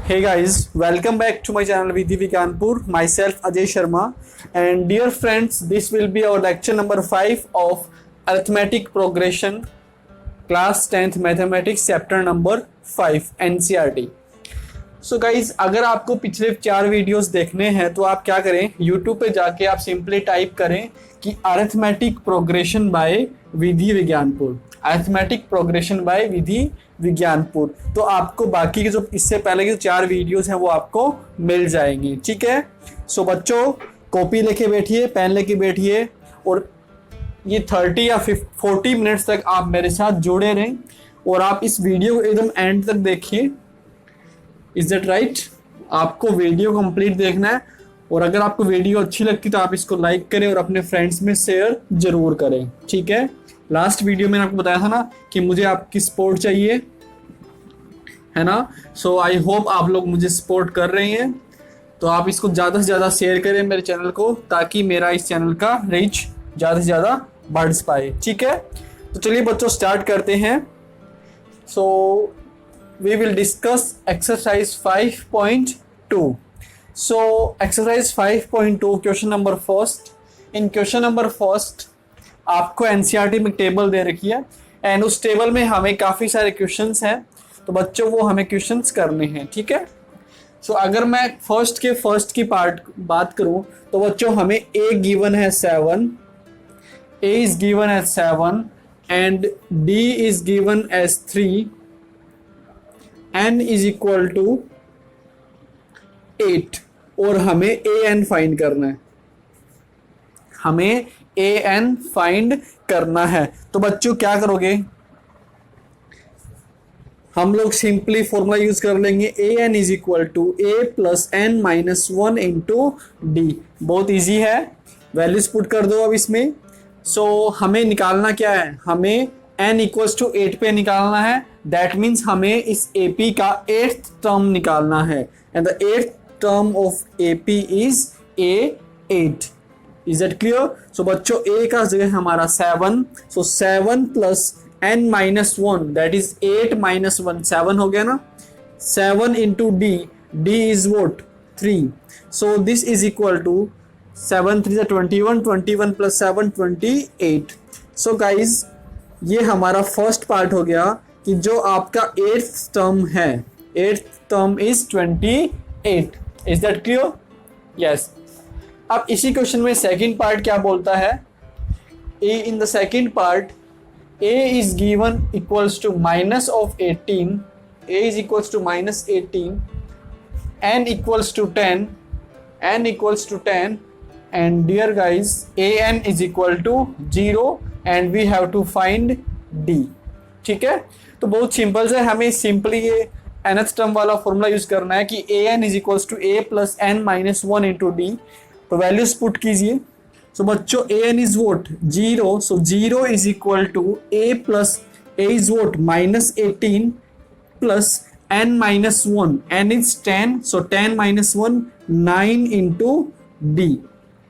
Hey guys, welcome back to my channel Vidhi Vikanpur. Myself Ajay Sharma, and dear friends, this will be our lecture number 5 of arithmetic progression, class 10th mathematics, chapter number 5 NCERT. So guys, अगर आपको पिछले 4 videos देखने हैं तो आप क्या करें, YouTube पे जाके आप सिंपली टाइप करें कि अरिथमेटिक प्रोग्रेशन बाय विधि विज्ञानपुर, अरिथमेटिक प्रोग्रेशन बाय विधि विज्ञानपुर, तो आपको बाकी के जो इससे पहले के 4 वीडियोस हैं वो आपको मिल जाएंगे। ठीक है, सो बच्चों कॉपी लेके बैठिए, पेन लेके बैठिए और ये 30 या 40 मिनट्स तक आप मेरे साथ जुड़े रहें और आप इस वीडियो को एकदम एंड तक देखिए। Is that right? आपको वीडियो कंप्लीट देखना है और अगर आपको वीडियो अच्छी लगती तो आप इसको लाइक करें और अपने फ्रेंड्स में शेयर जरूर करें। ठीक है, लास्ट वीडियो में आपको बताया था ना कि मुझे आपकी सपोर्ट चाहिए, है ना। सो आई होप आप लोग मुझे सपोर्ट कर रहे हैं, तो आप इसको ज़्यादा से ज़्यादा शेयर करें मेरे चैनल को, ताकि मेरा इस चैनल का रीच ज़्यादा से ज़्यादा बढ़ पाए। ठीक है, तो चलिए बच्चों स्टार्ट करते हैं। सो we will discuss exercise 5.2. So exercise 5.2 question number first. In question number first आपको NCERT में टेबल दे रखी है एंड उस टेबल में हमें काफ़ी सारे क्वेश्चंस हैं, तो बच्चों वो हमें क्वेश्चंस करने हैं। ठीक है, सो अगर मैं फर्स्ट की पार्ट बात करूं तो बच्चों हमें A गिवन है 7, A is given as 7 and D is given as 3, n is equal to 8 और हमें ए एन फाइंड करना है, हमें ए एन फाइंड करना है। तो बच्चों क्या करोगे, हम लोग सिंपली फॉर्मूला यूज कर लेंगे, a n is equal to A plus n minus 1 into d. बहुत इजी है, वैल्यूज पुट कर दो अब इसमें। सो हमें निकालना क्या है, हमें n इक्वल्स टू 8 पे निकालना है। दैट मीन्स हमें इस AP का 8th टर्म निकालना है and the 8th term of AP is A8। Is that clear? So बच्चों A का जगह हमारा 7, so 7 plus n minus 1 that is 8 minus 1, 7 हो गया ना। 7 into D, D is what 3, so this is equal to 7 3 21, 21 प्लस 7 28। सो गाइज ये हमारा फर्स्ट पार्ट हो गया कि जो आपका 8th टर्म है, 8th term is 28। Is that clear? Yes. अब इसी क्वेश्चन में सेकंड पार्ट क्या बोलता है, a in the second part a is given equals to minus of 18, a is equals to minus 18, n equals to 10, n equals to 10 and dear guys a n is equal to 0 and we have to find d. ठीक है, तो बहुत simple है, हमें simply ये nth term वाला formula use करना है कि a n is equals to A plus n minus 1 into d. तो वैल्यूज पुट कीजिए। सो बच्चों a n is what 0, so 0 is equal to A plus a is what minus 18 plus n minus 1, n is 10, so 10 minus 1 9 into d.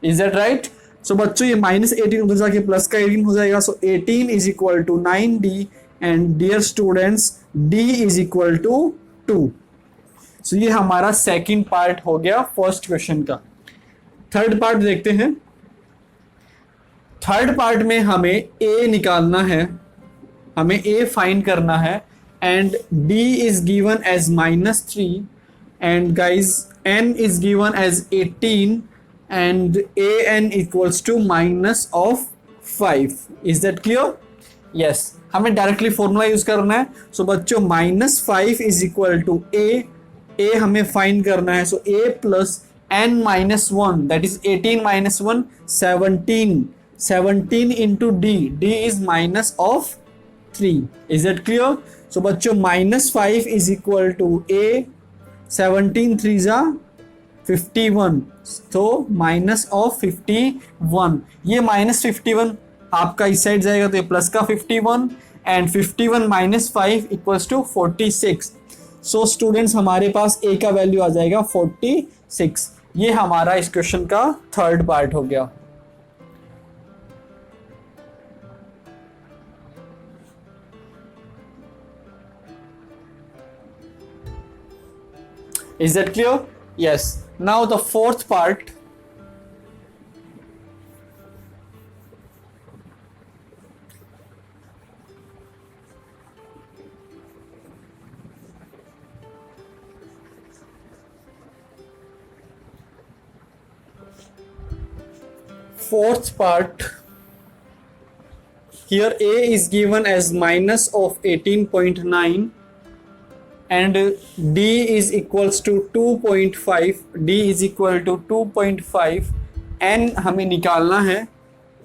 Is that right? So बच्चों ये minus 18 उधर जाके plus का 18 हो जाएगा, so 18 is equal to 9d and dear students d is equal to 2। So ये हमारा second part हो गया फर्स्ट क्वेश्चन का। थर्ड पार्ट देखते हैं। थर्ड पार्ट में हमें a निकालना है, हमें a फाइंड करना है and d is given as minus 3 and guys n is given as 18 and an equals to minus of 5. Is that clear? Yes, हमें डायरेक्टली फॉर्मूला यूज करना है। सो बच्चों minus 5 is equal to a हमें find करना है, so a plus n minus 1 that is 18 minus 1 17 into d is minus of 3। Is that clear? So बच्चों minus 5 is equal to a 17 3 जा 51, तो minus of 51। ये minus 51 आपका इस side जाएगा तो ये प्लस का 51 and 51 minus 5 equals to 46। So students हमारे पास ए का वैल्यू आ जाएगा 46। ये हमारा इस क्वेश्चन का थर्ड पार्ट हो गया। Is that clear? Yes. Now the fourth part. Fourth part. Here A is given as minus of 18.9 and D is equals to 2.5. D is equal to 2.5. N हमें निकालना है.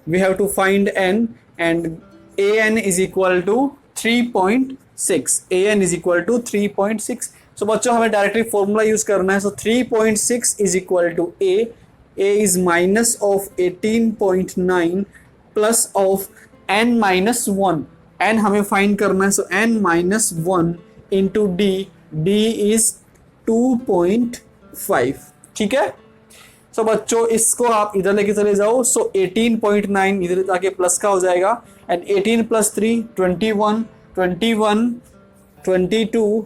We have to find N and AN is equal to 3.6. AN is equal to 3.6. So बच्चों हमें directly formula use करना है. So 3.6 is equal to A. A is minus of 18.9 plus of n minus 1. n हमें find करना है. So n minus 1 into D. D is 2.5. ठीक है. So बच्चों इसको आप इधर लेके चले जाओ. So 18.9 इधर जाके प्लस का हो जाएगा and 18 plus 3 21 21 22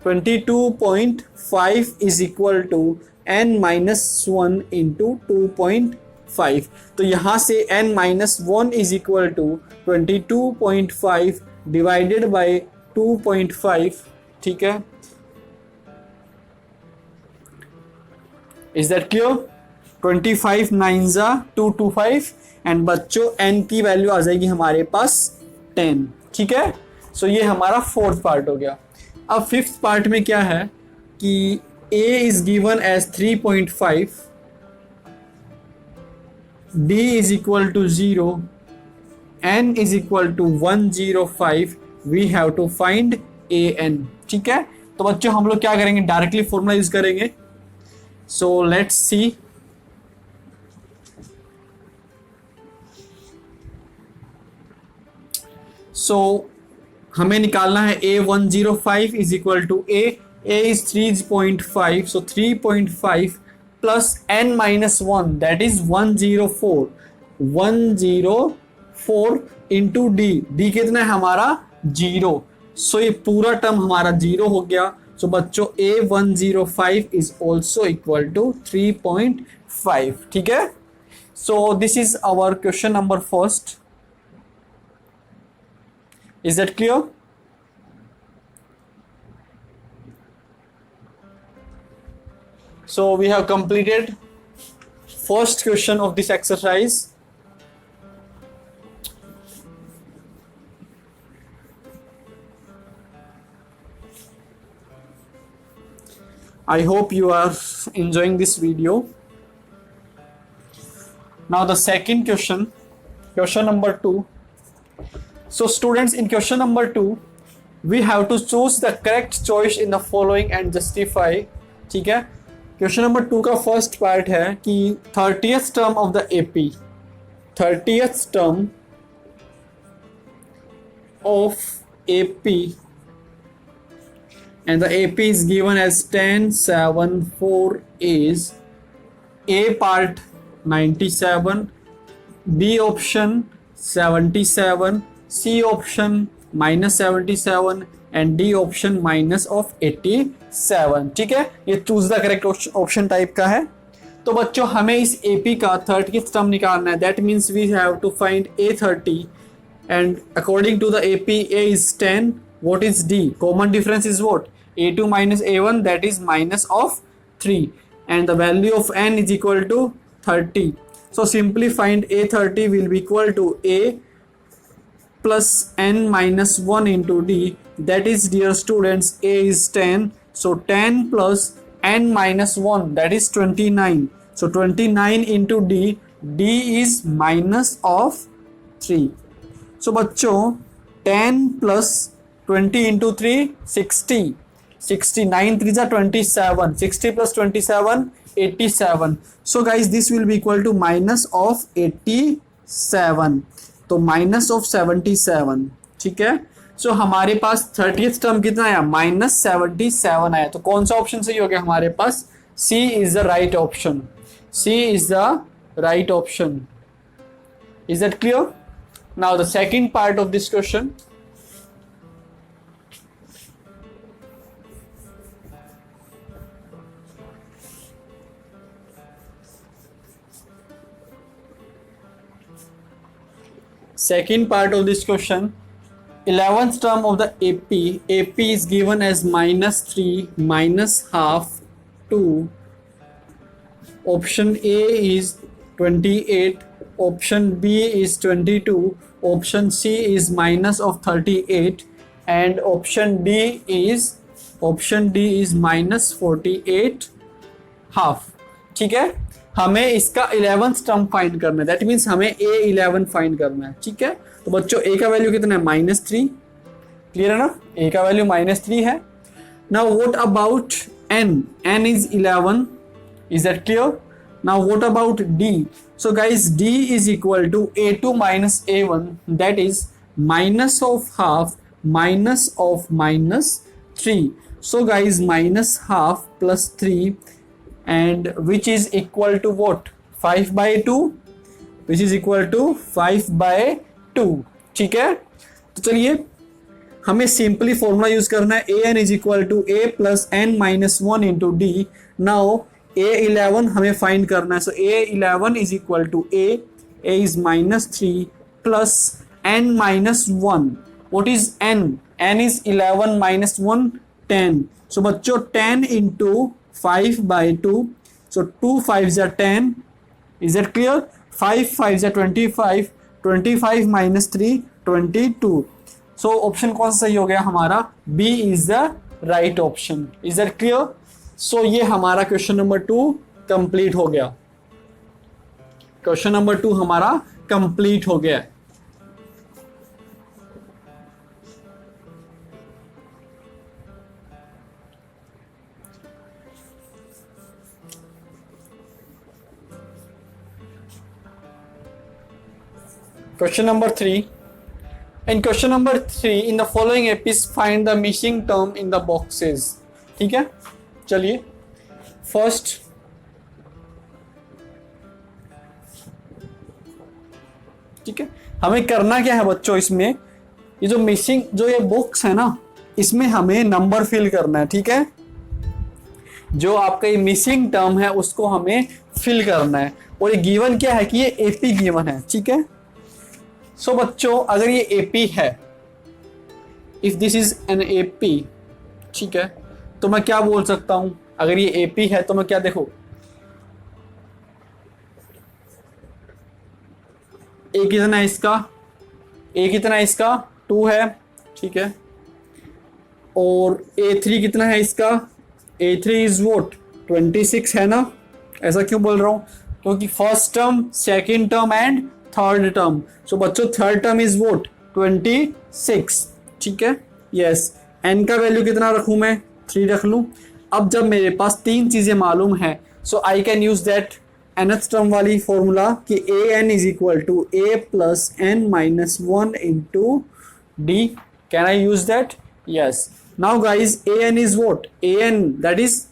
22.5 is equal to n minus 1 into 2.5. तो यहाँ से n minus 1 is equal to 22.5 divided by 2.5. ठीक है. Is that clear? 25 9s are 225 and बच्चों n की वैल्यू आ जाएगी हमारे पास 10. ठीक है. सो ये हमारा फोर्थ पार्ट हो गया. अब फिफ्थ पार्ट में क्या है कि A is given as 3.5, D is equal to 0, N is equal to 105. We have to find AN. ठीक है. तो बच्चों हम लोग क्या करेंगे, डायरेक्टली फॉर्मूला यूज करेंगे. So let's see. सो हमें निकालना है A105 is equal to A. A is 3.5, so 3.5 plus n minus 1, that is 104. 104 into D. D कितना है हमारा 0. So ये पूरा टर्म हमारा 0 हो गया. So बच्चों A105 is also equal to 3.5. ठीक है. So this is our question number first. Is that clear? So we have completed first question of this exercise. I hope you are enjoying this video. Now the second question, question number 2. So students, in question number 2, we have to choose the correct choice in the following and justify. ठीक है. Question number 2 का first part है कि 30th term of the AP, 30th term of AP and the AP is given as 10 7 4 is A part 97, B option 77, C option minus 77 and D option minus of 87. ठीक है. ये choose the correct option type का है. तो बच्चों हमें इस AP का 30th टर्म निकालना है. That means we have to find A30 and according to the AP A is 10. What is D? Common difference is what? A2 minus A1, that is minus of 3 and the value of n is equal to 30. So simply find A30 will be equal to A plus n minus 1 into D. That is, dear students, A is 10. So 10 plus n minus 1, that is 29. So 29 into D. D is minus of 3. So बच्चों 10 plus 20 into 3, 60. 69 3s are 27. 60 plus 27, 87. So guys, this will be equal to minus of 87. तो minus of 77. ठीक है. सो हमारे पास 30th term कितना आया? minus 77 आया. तो कौन सा ऑप्शन सही हो गया हमारे पास? C is the right option. C is the right option. Is that clear? Now the second part of this question. second part of this question, 11th term of the AP is given as minus 3 minus half 2. Option A is 28, option B is 22, option C is minus of 38, and option D is minus 48 half. ठीक है, हमें इसका 11th term find करना है, that means हमें A11 find करना है. ठीक है, तो बच्चों A का वैल्यू कितना है, -3. क्लियर है ना, A का वैल्यू -3 है. Now what about N is 11. Is that clear? Now what about D? So guys D is equal to A2 minus A1, that is minus of half minus of -3. So guys minus half plus 3, and which is equal to what, 5/2, which is equal to 5/2. ठीक है, तो चलिए हमें simply formula use करना है. an is equal to a plus n minus 1 into D. Now A11 हमें find करना है. So A11 is equal to a is -3 plus n minus 1. What is n? n is 11 minus 1, 10. So बच्चों 10 into 5/2, so 2 5s are 10. Is that clear? 5 5s are 25, 25 minus 3 22. So option कौन सा सही हो गया हमारा? B is the right option. Is that clear? So ये हमारा question number 2 complete हो गया. क्वेश्चन नंबर 2 हमारा कंप्लीट हो गया. Question number 3. In question number 3, in the following APs, find the missing term in the boxes. ठीक है, चलिए फर्स्ट ठीक है, हमें करना क्या है बच्चों, इसमें ये जो मिसिंग जो ये बॉक्स है ना, इसमें हमें नंबर फिल करना है. ठीक है, जो आपका ये मिसिंग टर्म है उसको हमें फिल करना है. और ये गिवन क्या है कि ये एपी गिवन है. ठीक है, सो बच्चों अगर ये AP है, if this is an AP, ठीक है, तो मैं क्या बोल सकता हूं, अगर ये AP है तो मैं क्या, देखो A कितना है इसका, A कितना है इसका 2 है. ठीक है, और A3 कितना है इसका, A3 इज वोट 26 है ना. ऐसा क्यों बोल रहा हूं, क्योंकि first term, second term and third term. So बच्चों थर्ड टर्म इज वोट 26. ठीक है, यस. n का वैल्यू कितना रखूं मैं, 3 रख लूं. अब जब मेरे पास 3 चीजें मालूम है, so I can use that nth term वाली फॉर्मूला कि an is equal to a plus n minus 1 into d. Can I use that? Yes. Now guys an is what, an that is,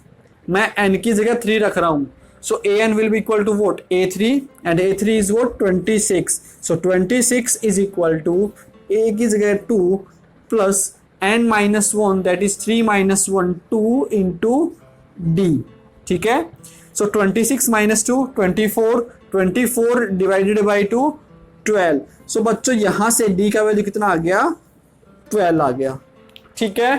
मैं n की जगह 3 रख रहा हूं. So an will be equal to what, A3, and A3 is what, 26. So 26 is equal to A की जगह 2 plus n minus 1, that is 3 minus 1, 2 into D. ठीक है, so 26 minus 2 24, 24 divided by 2 12. so बच्चों यहां से D का value कितना आ गया, 12 आ गया. ठीक है,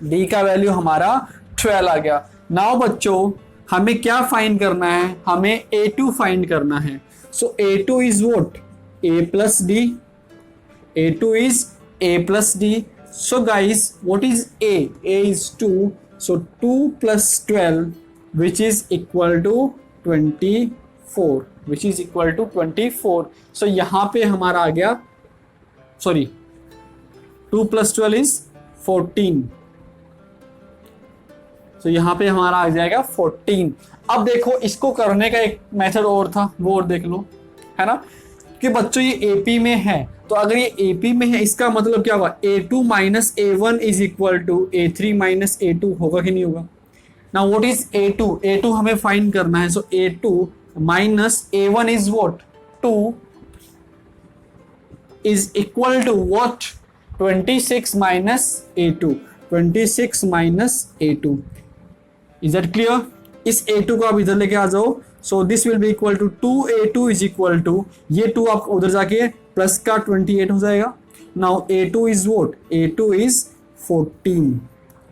D का वैल्यू हमारा 12 आ गया. नाउ बच्चों हमें क्या फाइंड करना है, हमें A2 फाइंड करना है. So A2 is what, A plus D. A2 is A plus D. So guys what is A? A is 2. So 2 plus 12 which is equal to 24, which is equal to 24. So यहां पे हमारा आ गया, sorry 2 plus 12 is 14. तो यहां पे हमारा आ जाएगा 14. अब देखो इसको करने का एक मेथड और था, वो और देख लो, है ना, कि बच्चों ये AP में है, तो अगर ये AP में है इसका मतलब क्या होगा, A2 minus A1 is equal to A3 minus A2 होगा कि नहीं होगा. Now what is A2? A2 हमें फाइंड करना है. So A2 minus A1 is what, 2 is equal to what, 26 minus A2, 26 minus A2. Is that clear? इस A2 को आप इधर लेके आ जाओ. So this will be equal to 2A2 is equal to, ये 2 आप उधर जाके प्लस का 28 हो जाएगा। Now A2 is vote, A2 is 14।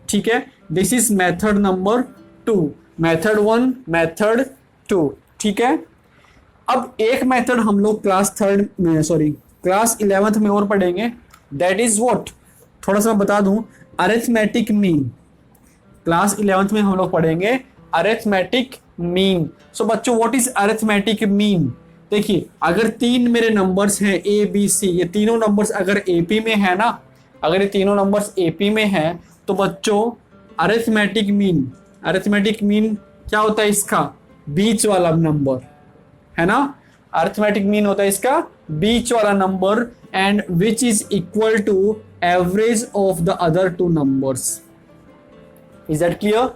ठीक है, this is method number 2, method 1, method 2। ठीक है, अब एक मेथड हम लोग क्लास 3 में, सॉरी क्लास 11th में और पढ़ेंगे, दैट इज व्हाट, थोड़ा सा मैं बता दूं, अरिथमेटिक मीन। क्लास 11th में हम लोग पढ़ेंगे अरिथमेटिक मीन। सो बच्चों व्हाट इज अरिथमेटिक मीन? देखिए, अगर तीन मेरे नंबर्स हैं ए बी सी, ये तीनों नंबर्स अगर एपी में है ना, अगर ये तीनों नंबर्स एपी में हैं तो बच्चों अरिथमेटिक मीन, अरिथमेटिक मीन क्या होता है इसका? बीच वाला नंबर, है ना। अरिथमेटिक मीन होता है इसका बीच वाला number, and which is equal to average of the other two numbers. Is that clear?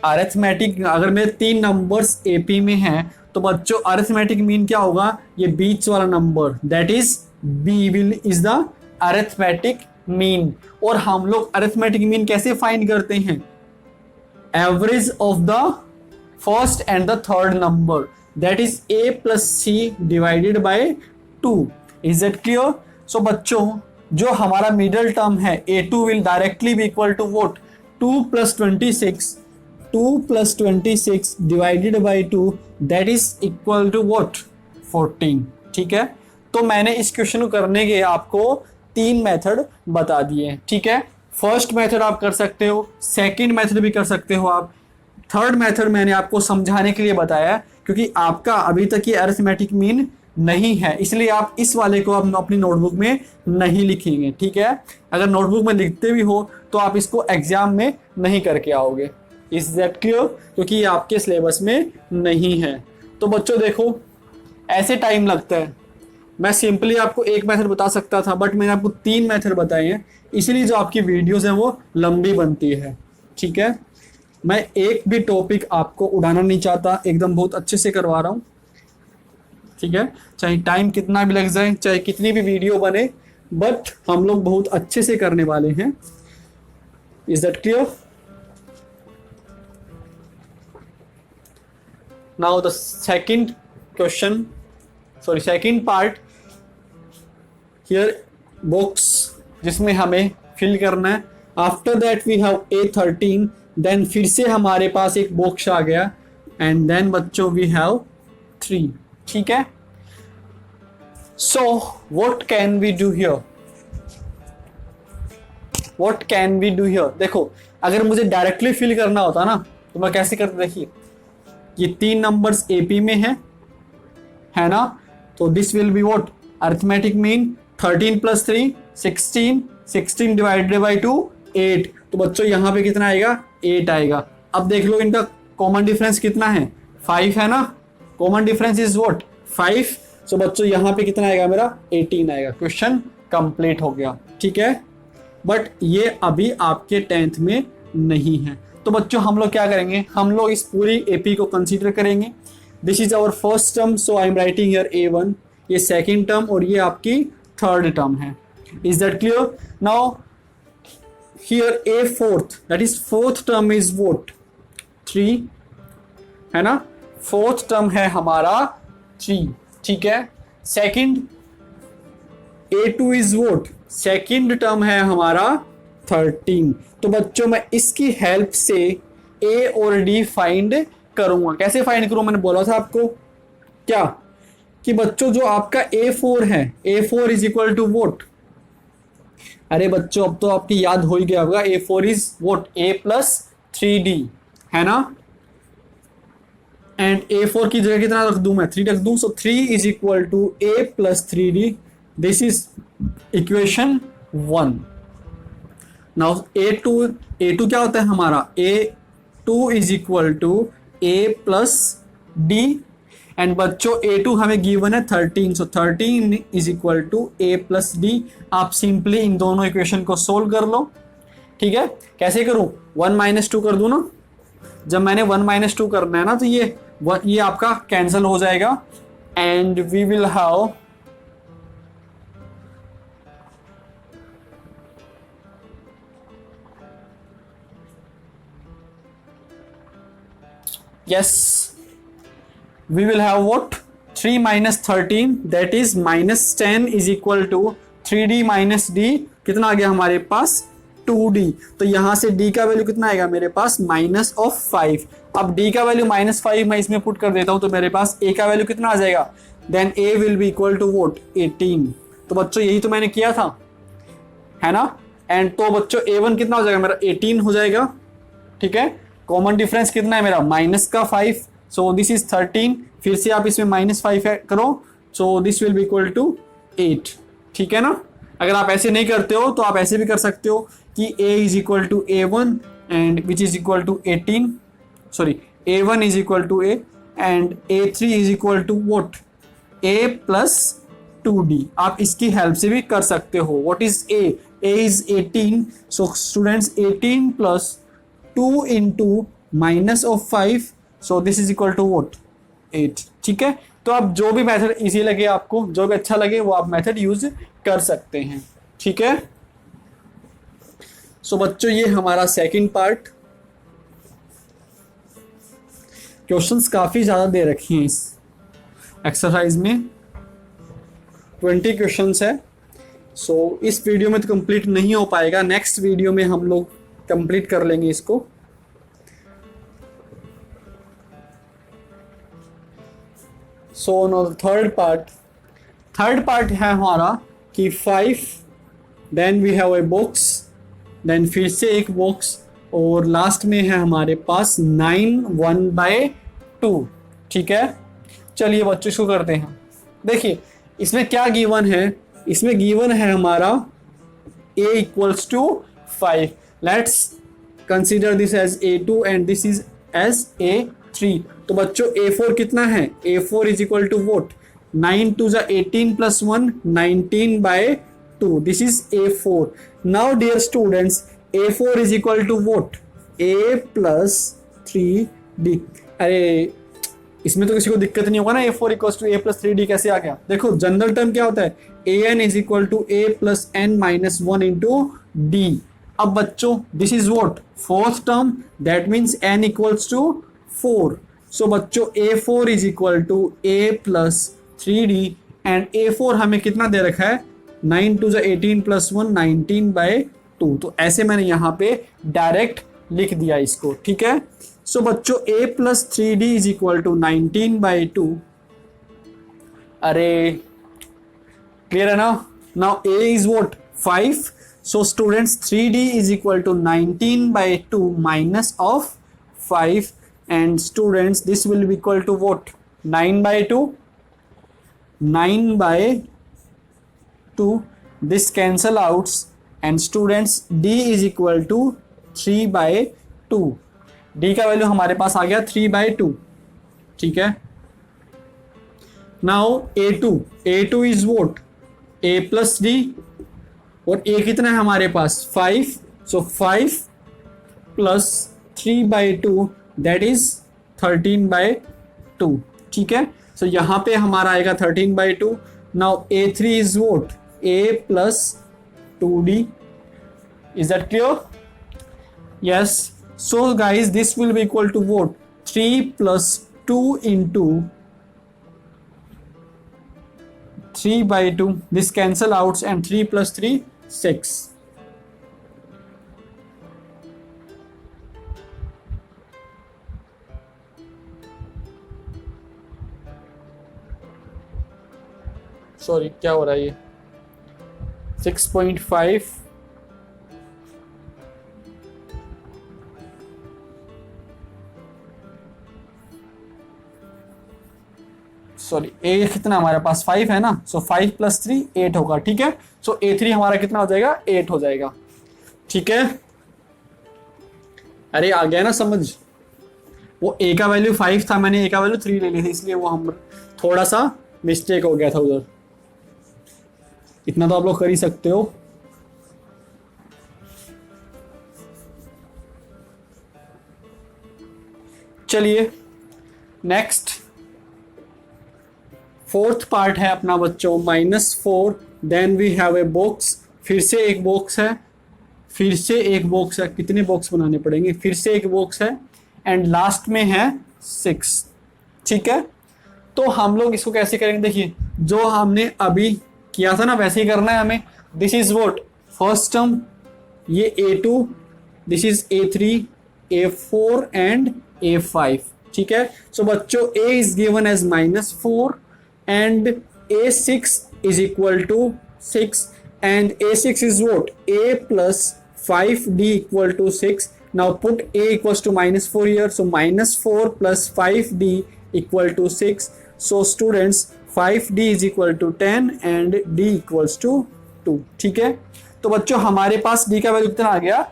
Arithmetic, अगर मेरे तीन नंबर्स एपी में हैं तो बच्चों अरिथमेटिक मीन क्या होगा? ये बीच वाला number, that is b will is the arithmetic mean. और हम लोग अरिथमेटिक मीन कैसे फाइंड करते हैं? Average of the first and the third number, that is a plus c divided by 2। Is that clear? So बच्चों जो हमारा middle term है A2 will directly be equal to what 2 plus 26, 2 plus 26 divided by 2, that is equal to what 14। ठीक है, तो मैंने इस question को करने के आपको तीन मेथड बता दिए। ठीक है, फर्स्ट मेथड आप कर सकते हो, सेकंड मेथड भी कर सकते हो आप, थर्ड मेथड मैंने आपको समझाने के लिए बताया क्योंकि आपका अभी तक ये अरिथमेटिक मीन नहीं है, इसलिए आप इस वाले को आप अपनी नोटबुक में नहीं लिखेंगे। ठीक है, अगर नोटबुक में लिखते भी हो तो आप इसको एग्जाम में नहीं करके आओगे। Is that clear? क्योंकि ये आपके सिलेबस में नहीं है। तो बच्चों देखो, ऐसे टाइम लगता है, मैं सिंपली आपको एक मेथड बता सकता था बट मैंने आपको तीन मेथड बताए हैं, इसीलिए जो आपकी वीडियोस हैं वो लंबी बनती है। ठीक है, मैं एक भी टॉपिक आपको उड़ाना नहीं चाहता, एकदम बहुत अच्छे से करवा रहा हूँ। ठीक है, चाहे टाइम कितना भी लग जाए, चाहे कितनी भी वीडियो बने, बट हम लोग बहुत अच्छे से करने वाले हैं। Is that clear? Now the second question, sorry second part here, box जिसमें हमें फिल करना है। After that we have A13, then फिर से हमारे पास एक बॉक्स आ गया, एंड देन बच्चों वी हैव 3। ठीक है, so what can we do here? What can we do here? देखो, अगर मुझे डायरेक्टली फिल करना होता ना तो मैं कैसे करता? देखिए, ये तीन नंबर्स एपी में है ना, तो this will be what arithmetic mean 13 plus 3 16, 16 divided by 2 8। तो बच्चों यहाँ पे कितना आएगा? 8 आएगा। अब देख लो इनका कॉमन डिफरेंस कितना है? 5 है ना, कॉमन डिफरेंस इज व्हाट 5। सो बच्चों यहाँ पे कितना आएगा? मेरा 18 आएगा। क्वेश्चन कंप्लीट हो गया। ठीक है, बट ये अभी आपके 10th में नहीं है। तो बच्चों हम लोग क्या करेंगे? हम लोग इस पूरी एपी को कंसीडर करेंगे। This is our first term, so I am writing here A1, ये सेकेंड टर्म और ये आपकी थर्ड टर्म है। Is that clear? Now here A4th, that is fourth term is what 3, है ना, फोर्थ टर्म है हमारा 3। ठीक है, second A2 is what, second term है हमारा 13। तो बच्चों मैं इसकी हेल्प से A और D फाइंड करूंगा। कैसे फाइंड करूं? मैंने बोला था आपको क्या कि बच्चों जो आपका A4 है, A4 is equal to what, अरे बच्चों अब तो आपकी याद हो ही गया होगा, A4 is what A plus 3D, है ना, एंड A4 की जगह कितना रख दूं मैं? 3 रख दूं। So 3 is equal to A plus 3D, this is equation 1। Now A2 क्या होता है हमारा? A2 is equal to A plus D, and बच्चों A2 हमें गिवन है 13, so 13 is equal to A plus D। आप सिंपली इन दोनों इक्वेशन को सोल्व कर लो। ठीक है, कैसे करूं? 1 माइनस 2 कर दूं ना, जब मैंने 1 माइनस 2 करना है ना तो ये आपका कैंसिल हो जाएगा, and we will have yes, we will have what 3 minus 13 that is -10 is equal to 3d minus D, कितना आ गया हमारे पास 2d। तो यहां से d का वैल्यू कितना आएगा मेरे पास -5। अब d का वैल्यू -5 मैं इसमें पुट कर देता हूं तो मेरे पास a का वैल्यू कितना आ जाएगा, then a will be equal to what 18। तो बच्चों यही तो मैंने किया था, है ना। एंड तो बच्चों a1 कितना हो जाएगा मेरा 18 हो जाएगा, ठीक है। कॉमन डिफरेंस कितना है मेरा -5, सो दिस इज 13। फिर से आप इसमें -5 करो, so this will be equal to 8, ठीक है ना। अगर आप ऐसे नहीं करते हो तो आप ऐसे भी कर सकते हो कि a is equal to a1 and which is equal to 18, sorry a1 is equal to a and a3 is equal to what a plus 2d। आप इसकी हेल्प से भी कर सकते हो। What is a is 18, so students 18 plus 2 into -5, so this is equal to what 8, ठीक है। तो आप जो भी मेथड इजी लगे, आपको जो भी अच्छा लगे वो आप मेथड यूज कर सकते हैं, ठीक है। सो बच्चों ये हमारा सेकंड पार्ट। क्वेश्चंस काफी ज्यादा दे रखे हैं इस एक्सरसाइज में, 20 क्वेश्चंस है। सो इस वीडियो में तो कंप्लीट नहीं हो पाएगा, नेक्स्ट वीडियो में हम लोग कंप्लीट कर लेंगे इसको। सो नो थर्ड पार्ट है हमारा कि 5, then we have a box, then फिर से एक बॉक्स, और लास्ट में है हमारे पास 9 1/2, ठीक है। चलिए बच्चों शुरू करते हैं। देखिए इसमें क्या गिवन है, इसमें गिवन है हमारा a equals to 5। Let's consider this as a2 and this is as a3। तो बच्चों a4 कितना है, a4 is equal to what 9 2 18 plus 1 19/2, this is a4। Now dear students a4 is equal to what a plus 3d। अरे इसमें तो किसी को दिक्कत नहीं होगा ना, a4 equals to a plus 3d कैसे आ गया। देखो जनरल टर्म क्या होता है, an is equal to a plus n minus 1 into d। अब बच्चों this is what fourth term, that means n equals to 4। So बच्चों a4 is equal to a plus 3d and a4 हमें कितना दे रखा है 9 2 18 प्लस 1 19/2। तो ऐसे मैंने यहाँ पे डायरेक्ट लिख दिया इसको, ठीक है। सो बच्चों a plus 3d is equal to 19/2। अरे क्लियर है ना। Now a is what 5, so students 3d is equal to 19/2 minus of 5 and students this will be equal to what 9/2, 9/2, this cancel outs and students d is equal to 3/2। d का value हमारे पास आ गया 3/2, ठीक है। Now a2 is what a plus d, और a कितना है हमारे पास 5, so 5 plus 3/2 दैट इज 13/2, ठीक है। सो यहाँ पे हमारा आएगा 13/2। Now a3 is what a plus 2d, is that clear, yes. So guys this will be equal to what 3 plus 2 into 3/2, this cancel outs and 3 plus 3 6। Sorry क्या हो रहा है ये 6.5, सॉरी ए कितना हमारे पास 5 है ना, सो 5 प्लस 3 8 होगा, ठीक है। सो a3 हमारा कितना हो जाएगा 8 हो जाएगा, ठीक है। अरे आ गया ना समझ, वो a का वैल्यू 5 था, मैंने a का वैल्यू 3 ले ली थी, इसलिए वो हम थोड़ा सा मिस्टेक हो गया था उधर। इतना तो आप लोग कर ही सकते हो। चलिए नेक्स्ट फोर्थ पार्ट है अपना बच्चों -4, then we have a box, फिर से एक बॉक्स है, फिर से एक बॉक्स है, कितने बॉक्स बनाने पड़ेंगे, फिर से एक बॉक्स है एंड लास्ट में है 6, ठीक है। तो हम लोग इसको कैसे करेंगे, देखिए जो हमने अभी किया था ना वैसे ही करना है हमें। This is what, first term ये A2, this is A3, A4 and A5, ठीक है। सो बच्चों A is given as -4 and A6 is equal to 6 and A6 is what, A plus 5D equal to 6. Now put A equals to -4 here, so -4 plus 5D equal to 6. So students 5D is equal to 10 and D equals to 2, ठीक है। तो बच्चों हमारे पास D का value कितना आ गया,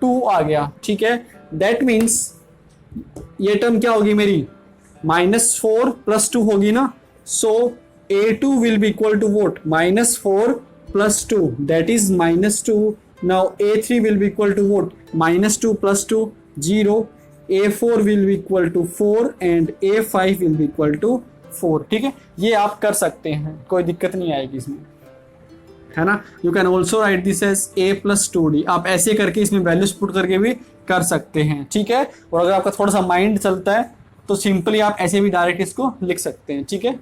2 आ गया, ठीक है। दैट मीन्स ये टर्म क्या होगी मेरी, -4 + 2 होगी ना। सो A2 will be equal to what, -4 plus 2, that is -2. Now A3 will be equal to what, -2 plus 2, 0. A4 will be equal to 4 and A5 will be equal to 4, ठीक है। ये आप कर सकते हैं, कोई दिक्कत नहीं आएगी इसमें, है ना। You can also write this as A plus 2D, आप ऐसे करके इसमें वैल्यूज पुट करके भी कर सकते हैं, ठीक है। और अगर आपका थोड़ा सा माइंड चलता है तो सिंपली आप ऐसे भी डायरेक्ट इसको लिख सकते हैं, ठीक है।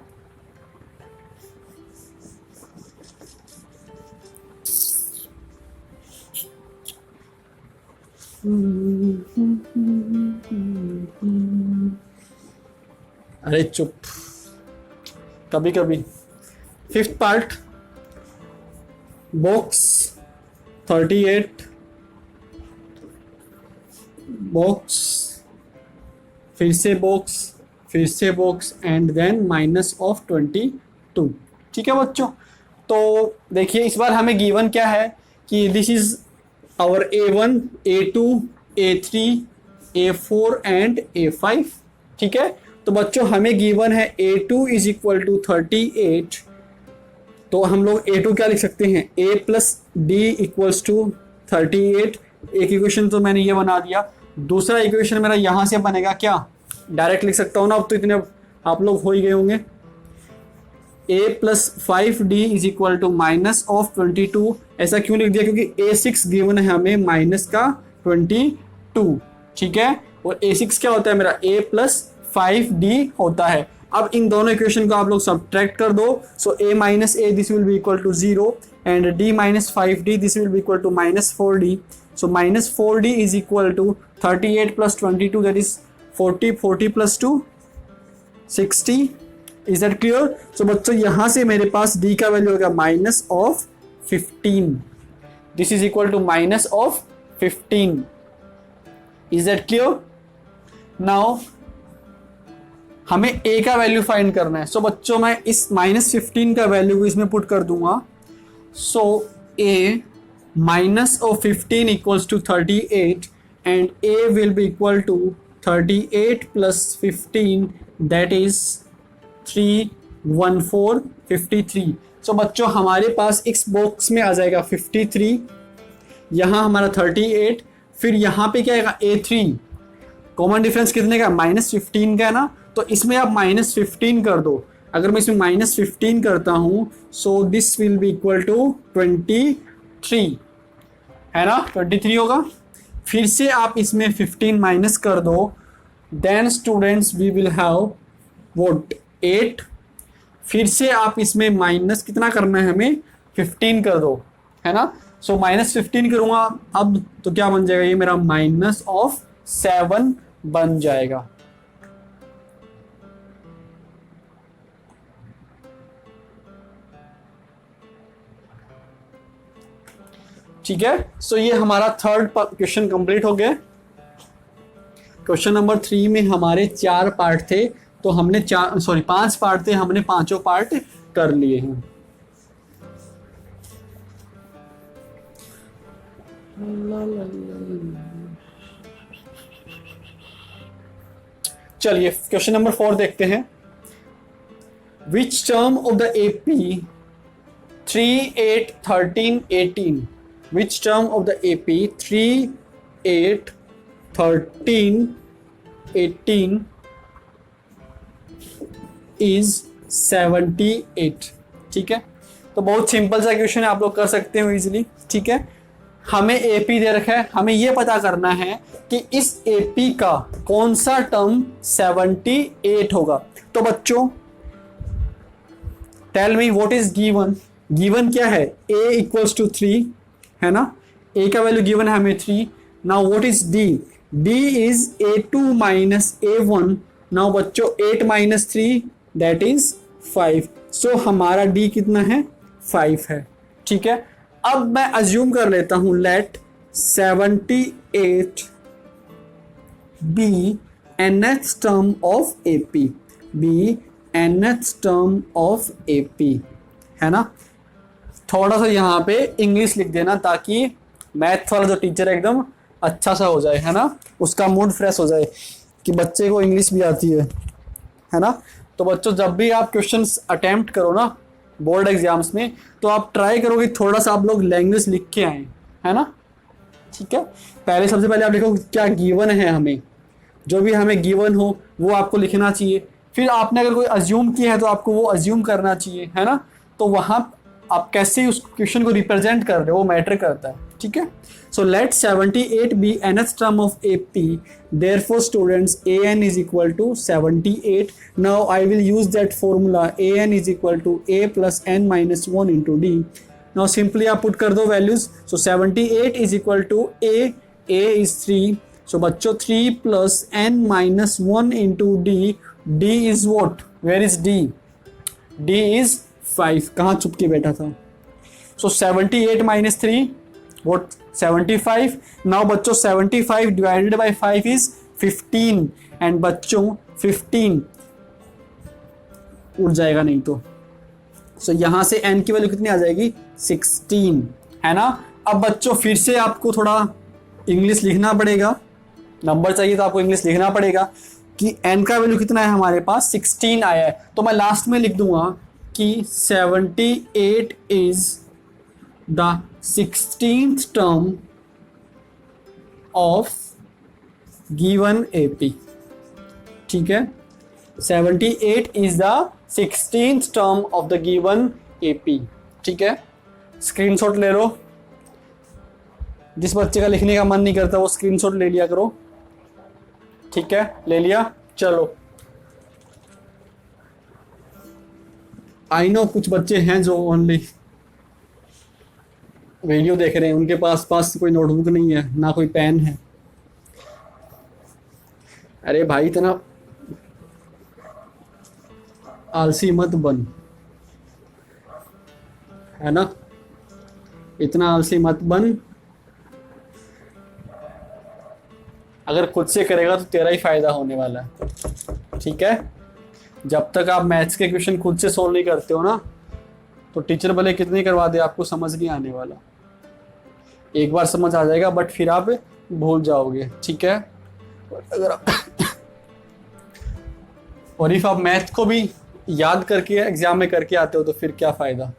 अरे चुप, कभी कभी। 5th पार्ट, बॉक्स 38, बॉक्स, फिर से बॉक्स, फिर से बॉक्स एंड देन -22, ठीक है बच्चों। तो देखिए इस बार हमें गिवन क्या है कि this is our A1, A2, A3, A4 and A5, ठीक है। तो बच्चों हमें गिवन है A2 इज इक्वल टू 38, तो हम लोग A2 क्या लिख सकते हैं, A plus D equals to 38। एक इक्वेशन तो मैंने ये बना दिया, दूसरा इक्वेशन मेरा यहाँ से बनेगा क्या, डायरेक्ट लिख सकता हूँ ना, अब तो इतने आप लोग हो ही गए होंगे। A plus 5D is equal to -22, ऐसा क्यों लिख दिया, क्योंकि A6 गिवन है हमें -22, ठीक है। और A6 क्या होता है मेरा, A plus 5D होता है। अब इन दोनों इक्वेशन को आप लोग सब्ट्रैक्ट कर दो, so A minus A this will be equal to 0 and D minus 5D this will be equal to -4D। So -4D is equal to 38 plus 22, that is 40 plus 2 60। Is that clear. So बच्चों यहां से मेरे पास D का value होगा -15, this is equal to -15। Is that clear. Now हमें A का value find करना है। सो बच्चों मैं इस -15 का वैल्यू को इसमें पुट कर दूंगा। So A -15 equals to 38 and A will be equal to 38 + 15, that is 314 53। So बच्चों हमारे पास इस बॉक्स में आ जाएगा 53, यहाँ हमारा 38, फिर यहाँ पे क्या आएगा A3। कॉमन डिफरेंस कितने का, -15 का है ना, तो इसमें आप -15 कर दो। अगर मैं इसमें -15 करता हूँ, so this will be equal to 23, है ना, 23 होगा। फिर से आप इसमें 15 माइनस कर दो, then students we will have what 8। फिर से आप इसमें माइनस कितना करना है हमें, 15 कर दो, है ना। सो -15 करूंगा अब तो क्या बन जाएगा, ये मेरा -7 बन जाएगा। ठीक है। सो ये हमारा थर्ड क्वेश्चन कंप्लीट हो गया। क्वेश्चन नंबर 3 में हमारे 4 पार्ट थे, तो हमने 5 पार्ट थे, हमने पांचों पार्ट कर लिए हैं। चलिए क्वेश्चन नंबर 4 देखते हैं। Which term of the AP 3, 8, 13, 18, which term of the AP 3, 8, 13, 18 is 78। ठीक है, तो बहुत सिंपल सा क्वेश्चन है, आप लोग कर सकते हो इजीली। ठीक है, हमें AP दे रखा है, हमें यह पता करना है कि इस AP का कौन सा टर्म 78 होगा। तो बच्चों tell me what is given. Given क्या है, a इक्वल्स टू 3 है ना, a का वैल्यू गिवन है हमें 3। Now what is d, d is a2 minus a1। Now बच्चों 8 माइनस 3 दैट इज 5। सो हमारा d कितना है, 5 है। ठीक है, अब मैं अज्यूम कर लेता हूं let 78 be nth term of AP, be nth term of AP, है ना। थोड़ा सा यहाँ पे इंग्लिश लिख देना ताकि मैथ वाला जो टीचर है एकदम अच्छा सा हो जाए, है ना, उसका मूड फ्रेश हो जाए कि बच्चे को इंग्लिश भी आती है ना। तो बच्चों जब भी आप क्वेश्चंस अटेम्प्ट करो ना बोर्ड एग्जाम्स में, तो आप ट्राई करो कि थोड़ा सा आप लोग लैंग्वेज लिख के आए, है ना। ठीक है, पहले सबसे पहले आप लिखो क्या गिवन है, हमें जो भी हमें गिवन हो वो आपको लिखना चाहिए। फिर आपने अगर कोई अज्यूम किया है तो आपको वो अज्यूम करना चाहिए, है ना। तो वहाँ आप कैसे उस क्वेश्चन को रिप्रेजेंट कर रहे हो वो मैटर करता है। ठीक है, सो let 78 be nth term of AP, therefore students an is equal to 78। now I will use that formula an is equal to a plus n minus 1 into d। now simply आप put कर दो values. so 78 is equal to a is 3। so बच्चों 3 plus n minus 1 into d is what, where is d, d is 5। कहाँ चुप के बैठा था। so 78 minus 3 what, 75। now बच्चों 75 divided by 5 is 15 and बच्चों 15 उठ जाएगा नहीं तो। so यहाँ से n की वैल्यू कितनी आ जाएगी, 16, है ना। अब बच्चों फिर से आपको थोड़ा इंग्लिश लिखना पड़ेगा, नंबर चाहिए तो आपको इंग्लिश लिखना पड़ेगा कि n का वैल्यू कितना है हमारे पास, 16 आया है। तो मैं लास्ट में लिख दूंगा कि 78 is the 16th term of given AP। ठीक है, 78 is the 16th term of the given AP। ठीक है, स्क्रीनशॉट ले लो, जिस बच्चे का लिखने का मन नहीं करता वो स्क्रीनशॉट ले लिया करो। ठीक है, ले लिया, चलो। आई नो कुछ बच्चे हैं जो ओनली वीडियो देख रहे हैं, उनके पास कोई नोटबुक नहीं है ना कोई पेन है। अरे भाई इतना आलसी मत बन, है ना, इतना आलसी मत बन। अगर खुद से करेगा तो तेरा ही फायदा होने वाला है। ठीक है, जब तक आप मैथ्स के क्वेश्चन खुद से सोल्व नहीं करते हो ना, तो टीचर भले कितने करवा दे आपको समझ नहीं आने वाला। एक बार समझ आ जाएगा बट फिर आप भूल जाओगे। ठीक है, अगर आप और इफ आप मैथ को भी याद करके एग्जाम में करके आते हो तो फिर क्या फायदा।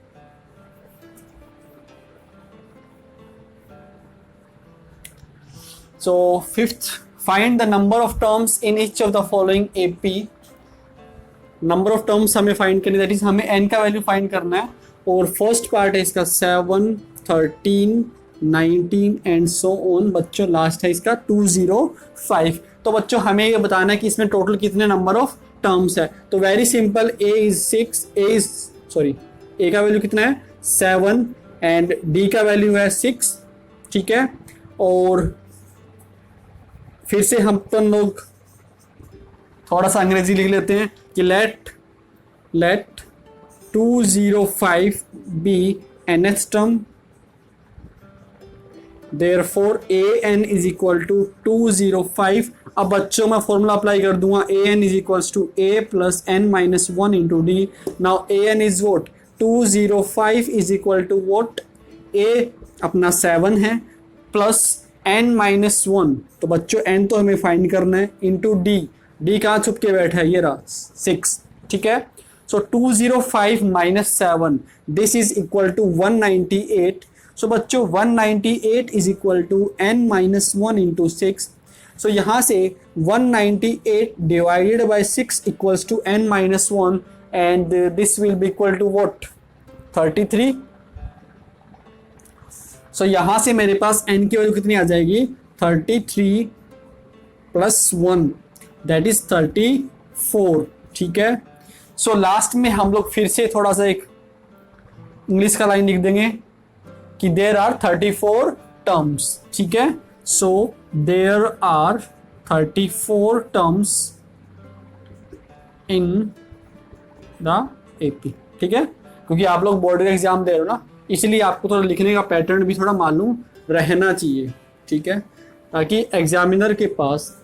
So fifth, find the number of terms in each of the following AP। Number of terms हमें फाइंड करनी, दैट इज हमें n का वैल्यू फाइंड करना है। और फर्स्ट पार्ट है इसका 7, 13, 19 एंड सो ऑन। बच्चों लास्ट है इसका 205। तो बच्चों हमें ये बताना है कि इसमें टोटल कितने नंबर ऑफ टर्म्स है। तो very simple, a is 6, a का वैल्यू कितना है 7 एंड d का वैल्यू है 6। ठीक है, और फिर से हम अपन लोग थोड़ा सा अंग्रेजी लिख लेते हैं कि let 205 be nth term, therefore an is equal to 205। अब बच्चों मैं फॉर्मूला अप्लाई कर दूंगा, an is equals to a plus n minus 1 into d। now an is what, 205 is equal to what, a अपना 7 है प्लस n माइनस 1। तो बच्चों n तो हमें फाइंड करना है, इंटू d कहाँ छुप के बैठा है, ये रहा 6। ठीक है, so 205 minus 7 this is equal to 198। So बच्चों 198 is equal to n minus 1 into 6। So यहाँ से 198 divided by 6 equals to n minus 1 and this will be equal to what, 33। So यहाँ से मेरे पास n की वैल्यू कितनी आ जाएगी, 33 प्लस 1 दैट इज 34। ठीक है, सो लास्ट में हम लोग फिर से थोड़ा सा एक इंग्लिश का लाइन लिख देंगे कि देयर आर 34 टर्म्स, ठीक है। So there are 34 terms in the AP, ठीक है। क्योंकि आप लोग बोर्ड का एग्जाम दे रहे हो ना, इसलिए आपको थोड़ा लिखने का पैटर्न भी थोड़ा मालूम रहना चाहिए, ठीक है, ताकि एग्जामिनर के पास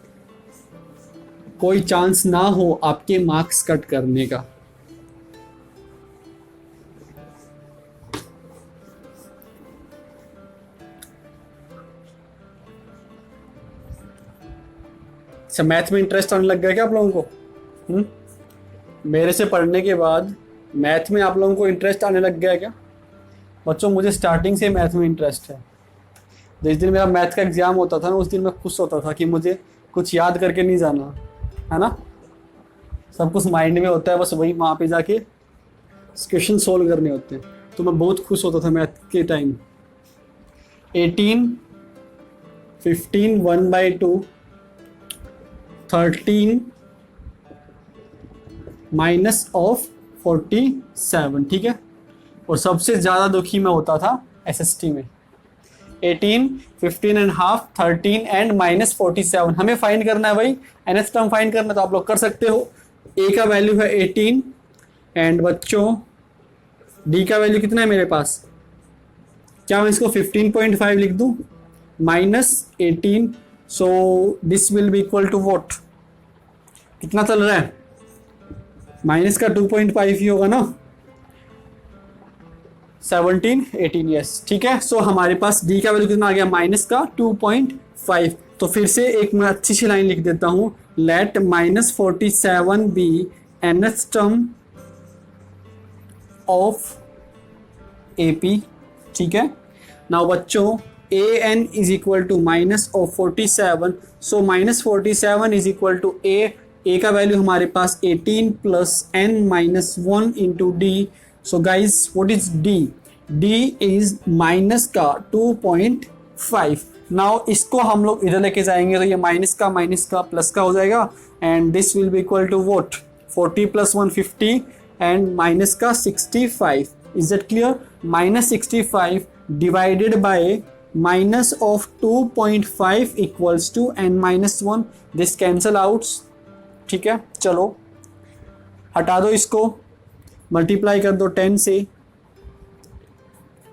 कोई चांस ना हो आपके मार्क्स कट करने का। अच्छा, मैथ में इंटरेस्ट आने लग गया क्या आप लोगों को? मेरे से पढ़ने के बाद मैथ में आप लोगों को इंटरेस्ट आने लग गया क्या? बच्चों, मुझे स्टार्टिंग से मैथ में इंटरेस्ट है। जिस दिन मेरा मैथ का एग्ज़ाम होता था ना, उस दिन मैं खुश होता था कि मुझे कुछ याद करके नहीं जाना है ना, सब कुछ माइंड में होता है, बस वही वहाँ पे जाके क्वेश्चन सोल्व करने होते हैं। तो मैं बहुत खुश होता था मैथ के टाइम। 18, 15, 1/2, 13 माइनस ऑफ 47, ठीक है। और सबसे ज़्यादा दुखी मैं होता था एसएसटी में। 18, 15.5, 13 एंड माइनस 47 हमें फाइंड करना है भाई, nth टर्म फाइंड करना। तो आप लोग कर सकते हो। a का वैल्यू है 18 एंड बच्चों d का वैल्यू कितना है मेरे पास? क्या मैं इसको 15.5 लिख दूं? Minus 18, so this will be equal to what? कितना चल रहा है? माइनस का 2.5 ही होगा ना, 17, 18, यस, ठीक है। सो हमारे पास d का वैल्यू कितना आ गया? माइनस का 2.5। तो फिर से एक मैं अच्छी सी लाइन लिख देता हूं, let -47 be nth term of AP, ठीक है। नाउ बच्चों an is equal to minus of 47, so -47 is equal to a का वैल्यू हमारे पास 18 plus n minus 1 into D. So guys what is d? d is minus का 2.5। Now इसको हम लोग इधर लेके जाएंगे तो ये माइनस का प्लस का हो जाएगा and this will be equal to what? 40 plus 1 50 and minus का 65। Is that clear? -65 divided by minus of 2.5 equals to n-1। This cancel outs, ठीक है। चलो हटा दो इसको, मल्टीप्लाई कर दो 10 से,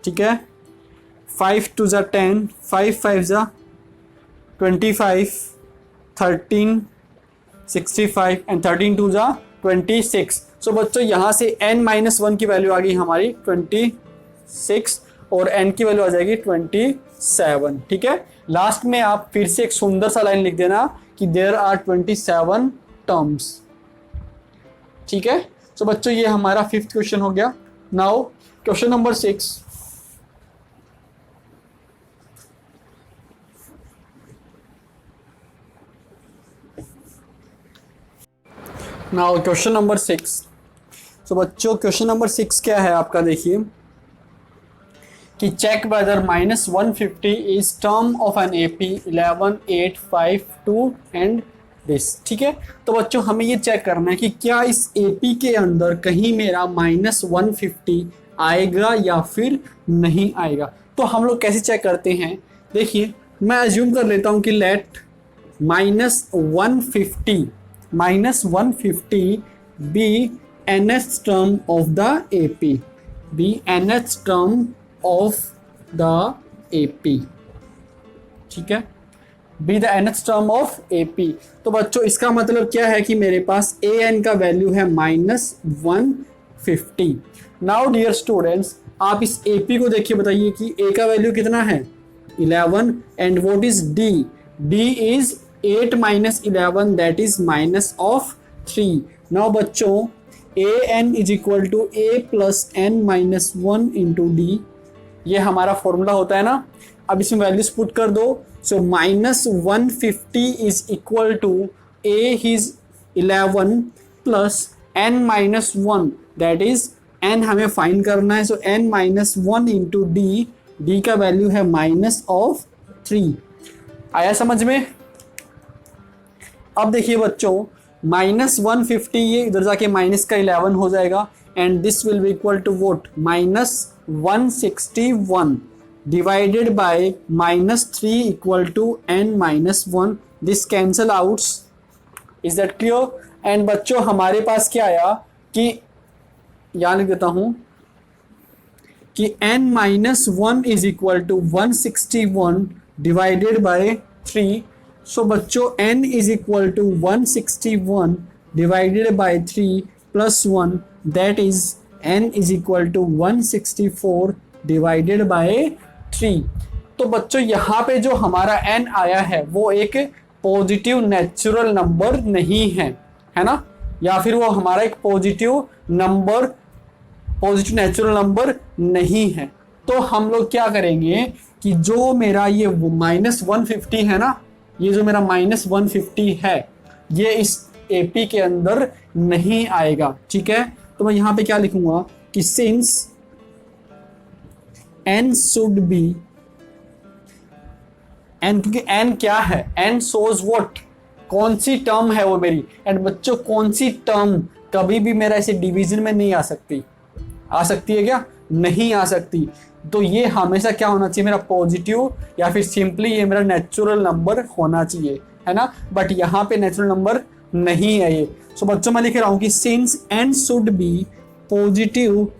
ठीक है। 5 2 ज़ा 10, 5 5 ज़ा 25, 13 65 एंड 13 2 ज़ा 26। सो बच्चों यहाँ से n-1 की वैल्यू आ गई हमारी 26 और n की वैल्यू आ जाएगी 27, ठीक है। लास्ट में आप फिर से एक सुंदर सा लाइन लिख देना कि देयर आर 27 टर्म्स, ठीक है। सो बच्चों ये हमारा 5th क्वेश्चन हो गया। Now question number 6। Now question number 6। So बच्चों क्वेश्चन नंबर 6 क्या है आपका? देखिए कि check whether -150 is term of an AP 11, 8, 5, 2 and this, ठीक है। तो बच्चों हमें ये चेक करना है कि क्या इस AP के अंदर कहीं मेरा -150 आएगा या फिर नहीं आएगा। तो हम लोग कैसे चेक करते हैं? देखिए मैं अज्यूम कर लेता हूं कि let -150 be nth term of the AP, be nth term of the AP, ठीक है, be the nth term of AP। तो बच्चों इसका मतलब क्या है कि मेरे पास an का वैल्यू है -150। नाउ डियर स्टूडेंट्स, आप इस AP को देखिए, बताइए कि a का वैल्यू कितना है? 11 and what is d? d is 8 minus 11 that is minus of 3। नाउ बच्चों an is equal to a plus n-1 into D, ये हमारा फॉर्मूला होता है ना। अब इसमें वैल्यूज पुट कर दो। So -150 is equal to a is 11 plus n-1 that is n हमें फाइंड करना है। So n-1 into D, D का वैल्यू है माइनस ऑफ 3। आया समझ में? अब देखिए बच्चों -150 ये इधर जाके माइनस का 11 हो जाएगा, and this will be equal to what? Minus 161 divided by minus 3 equal to n minus 1. This cancel outs. Is that clear? And बच्चों हमारे पास क्या आया कि यहाँ लिख देता हूं कि n minus 1 is equal to 161 divided by 3. So बच्चों n is equal to 161 divided by 3 plus 1, that is n is equal to 164 divided by 3. तो बच्चों यहाँ पे जो हमारा n आया है वो एक पॉजिटिव नेचुरल नंबर नहीं है ना, या फिर वो हमारा एक पॉजिटिव नेचुरल नंबर नहीं है. तो हम लोग क्या करेंगे कि जो मेरा ये माइनस 150 है ना, ये जो मेरा माइनस 150 है ये इस एपी के अंदर नहीं आएगा. ठीक है, तो मैं यहां पे क्या लिखूंगा कि since n should be n, क्योंकि n क्या है, n शोज व्हाट, कौन सी टर्म है वो मेरी. एंड बच्चों कौन सी टर्म कभी भी मेरा ऐसे डिवीजन में नहीं आ सकती. आ सकती है क्या? नहीं आ सकती. तो ये हमेशा क्या होना चाहिए, मेरा पॉजिटिव या फिर सिंपली ये मेरा नेचुरल नंबर होना चाहिए, है ना. बट यहाँ पे नेचुरल नंबर नहीं है ये. सो बच्चों मैं लिख रहा हूँ कि since n should be positive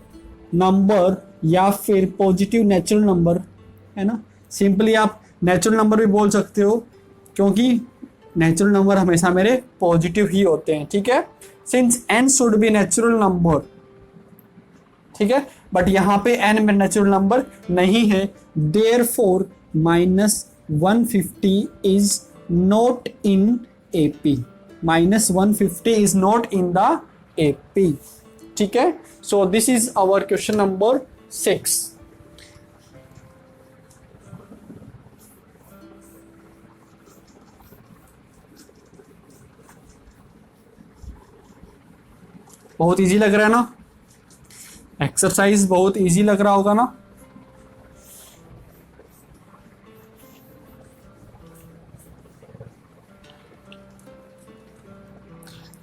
number या फिर पॉजिटिव नेचुरल नंबर, है ना. सिंपली आप नेचुरल नंबर भी बोल सकते हो क्योंकि नेचुरल नंबर हमेशा मेरे पॉजिटिव ही होते हैं. ठीक है, since n should be natural number. ठीक है, बट यहाँ पे n में नेचुरल नंबर नहीं है, therefore minus 150 is not in AP. Minus 150 is not in the AP. ठीक है, so this is our question number 6. बहुत इजी लग रहा है ना, एक्सरसाइज बहुत इजी लग रहा होगा ना.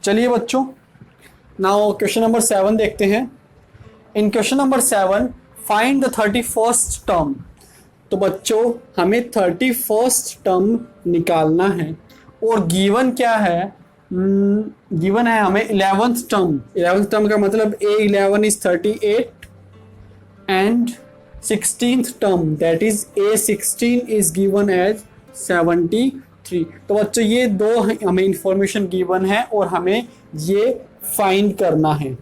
चलिए बच्चों, नाउ क्वेश्चन नंबर 7 देखते हैं. In question number 7 find the 31st term. तो बच्चों हमें 31st टर्म निकालना है और गिवन क्या है, गिवन है हमें 11th टर्म. 11th टर्म का मतलब A11 is 38 and 16th term that is A16 is given as 73. तो बच्चों ये दो हमें इंफॉर्मेशन गिवन है और हमें ये फाइंड करना है.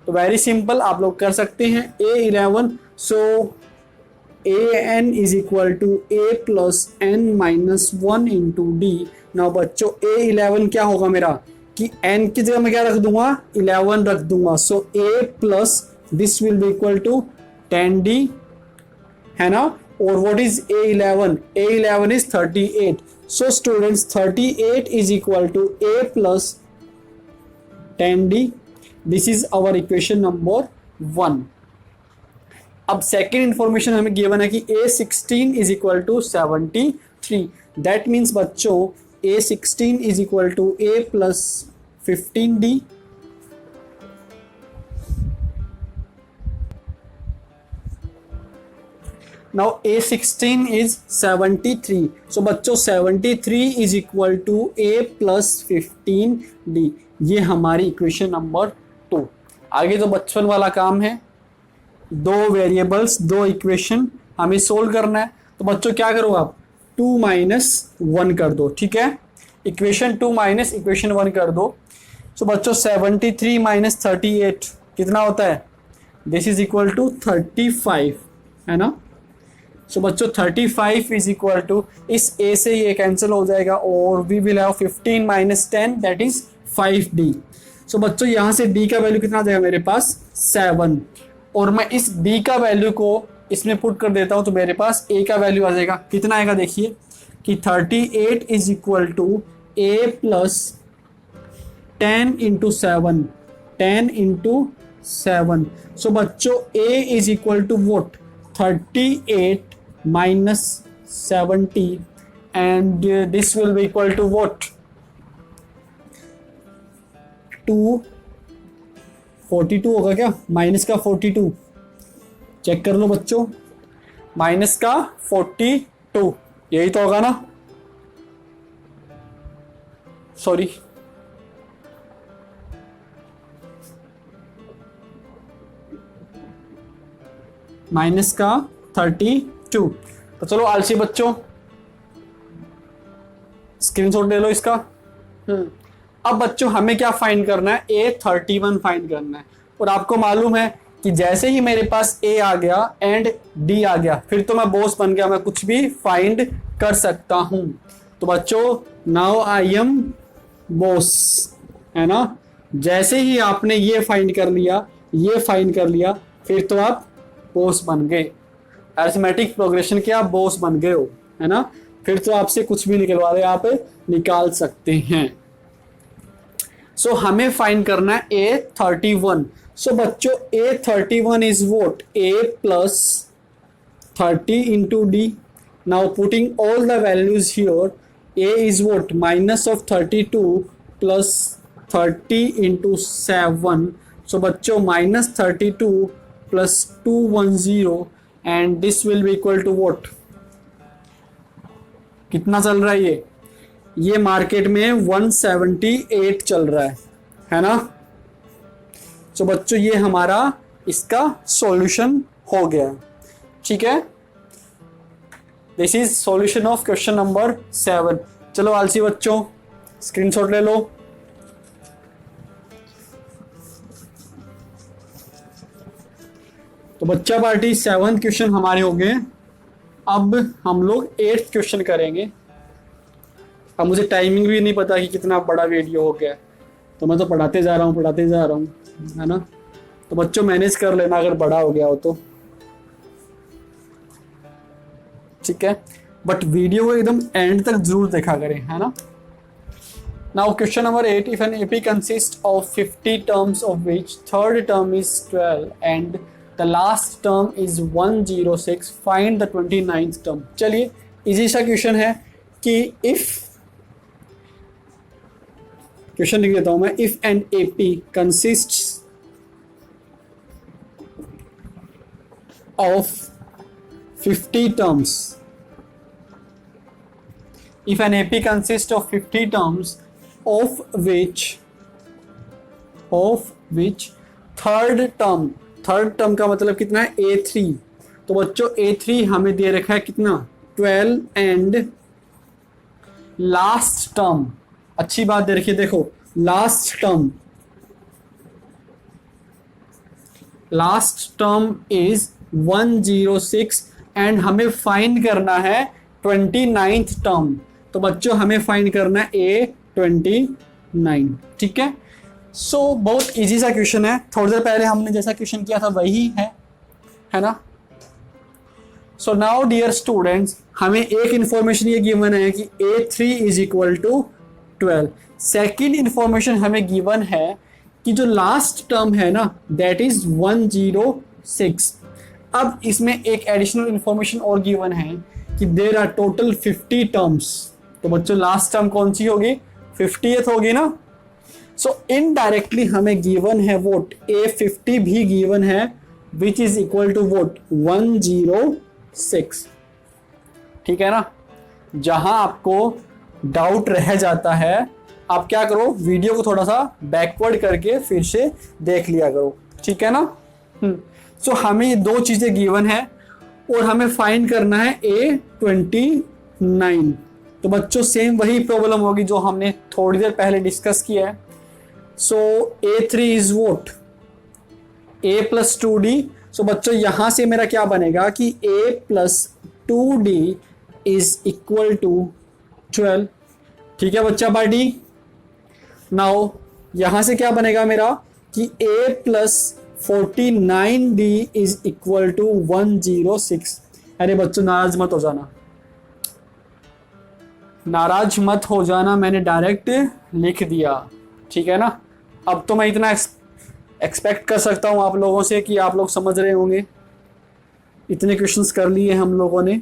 तो वेरी सिंपल, आप लोग कर सकते हैं. A11, so an is equal to a plus n minus 1 into D. Now बच्चों A11 क्या होगा मेरा कि n की जगह मैं क्या रख दूंगा, 11 रख दूंगा. So a plus this will be equal to 10d, है ना. और what is A11? A11 is 38. So students 38 is equal to a plus 10d. This is our equation number 1. अब सेकेंड इंफॉर्मेशन हमें गिवन है कि A16 is equal to 73. That means बच्चों A16 is equal to a plus 15d. Now A16 is 73. So बच्चों 73 is equal to a plus 15d. ये हमारी equation number 2. आगे जो बचपन वाला काम है, दो वेरिएबल्स, दो इक्वेशन हमें सोल्व करना है. तो बच्चों क्या करो आप 2 माइनस 1 कर दो. ठीक है, इक्वेशन 2 माइनस इक्वेशन 1 कर दो. सो बच्चों 73 माइनस 38 कितना होता है, दिस इज इक्वल टू 35, है ना. सो बच्चों 35 इज इक्वल टू, इस a से ये कैंसिल हो जाएगा और we will have 15 minus 10 that is 5d. So बच्चों यहाँ से d का वैल्यू कितना आ जाएगा मेरे पास 7, और मैं इस d का वैल्यू को इसमें पुट कर देता हूँ तो मेरे पास a का वैल्यू आ जाएगा. कितना आएगा देखिए कि 38 is equal to a plus 10 into 7, 10 into 7. So बच्चों a is equal to what 38 minus 70 and this will be equal to what 2 42 होगा क्या, माइनस का 42, चेक कर लो बच्चों, माइनस का 42 यही तो होगा ना, सॉरी माइनस का 32। तो चलो आलसी बच्चों स्क्रीनशॉट ले लो इसका। अब बच्चों हमें क्या फाइंड करना है, A31 फाइंड करना है। और आपको मालूम है कि जैसे ही मेरे पास A आ गया एंड D आ गया, फिर तो मैं बॉस बन गया, मैं कुछ भी फाइंड कर सकता हूं। तो बच्चों नाउ आई एम बॉस, है ना। जैसे ही आपने ये फाइंड कर लिया, ये फाइंड कर लिया, फिर तो आप बॉस बन गए, अरिथमेटिक प्रोग्रेशन के आप बॉस बन गए हो, है ना। फिर तो आपसे कुछ भी निकलवा दे आप निकाल सकते हैं। सो हमें फाइंड करना है A31। सो बच्चों A31 is what A plus 30 into D. Now putting all the values here, A is what minus of 32 plus 30 into 7। So बच्चों minus 32 plus 210 and this will be equal to what, कितना चल रहा है ये market में 178 चल रहा है ना। तो बच्चों ये हमारा इसका सॉल्यूशन हो गया, ठीक है। This is solution of question number 7। चलो आलसी बच्चों स्क्रीनशॉट ले लो। तो बच्चा पार्टी 7th क्वेश्चन हमारे हो गए। अब हम लोग 8th क्वेश्चन करेंगे। अब मुझे टाइमिंग भी नहीं पता कि कितना बड़ा वीडियो हो गया, तो मैं तो पढ़ाते जा रहा हूँ, है ना। तो बच्चों मैनेज कर लेना अगर बड़ा हो गया हो तो, ठीक है। बट वीडियो को एकदम एंड तक जरूर देखा करें, है ना। Now question number 8, if an AP consist of 50 terms of which third term is 12 and the last term is 106, find the 29th term. चलिए इजी सा क्वेश्चन है कि इफ, क्वेश्चन लिख देता हूं मैं, if an AP consists of 50 terms, if an AP consists of 50 terms of which third term का मतलब कितना है A3। तो बच्चों A3 हमें दे रखा है कितना 12 एंड लास्ट टर्म, अच्छी बात दे रखी है, देखो लास्ट टर्म इज 106 एंड हमें फाइंड करना है 29th टर्म। तो बच्चों हमें फाइंड करना है A29, ठीक है। सो बहुत इजी सा क्वेश्चन है, थोड़ी देर पहले हमने जैसा क्वेश्चन किया था वही है ना। सो नाउ डियर स्टूडेंट्स, हमें एक इंफॉर्मेशन ये गिवन है कि A3 is equal to 12। Second information हमें गिवन है कि जो लास्ट टर्म है ना दैट इज 106। अब इसमें एक एडिशनल इंफॉर्मेशन और गिवन है कि देर आर टोटल 50 टर्म्स। तो बच्चों लास्ट टर्म कौन सी होगी, 50th होगी ना। सो इनडायरेक्टली हमें गिवन है वोट A50 भी गिवन है which is equal to what 106, ठीक है ना। जहां आपको डाउट रह जाता है आप क्या करो, वीडियो को थोड़ा सा बैकवर्ड करके फिर से देख लिया करो, ठीक है ना। सो हमें ये दो चीजें गिवन है और हमें फाइंड करना है A29। तो बच्चों सेम वही प्रॉब्लम होगी जो हमने थोड़ी देर पहले डिस्कस किया है। So A3 is what A plus 2D। So बच्चों यहां से मेरा क्या बनेगा कि A plus 2D is equal to 12, ठीक है बच्चा पार्टी। नाउ यहां से क्या बनेगा मेरा कि A plus 49D is equal to 106। अरे बच्चों नाराज मत हो जाना, मैंने डायरेक्ट लिख दिया, ठीक है ना। अब तो मैं इतना एक्सपेक्ट कर सकता हूं आप लोगों से कि आप लोग समझ रहे होंगे, इतने क्वेश्चंस कर लिए हम लोगों ने।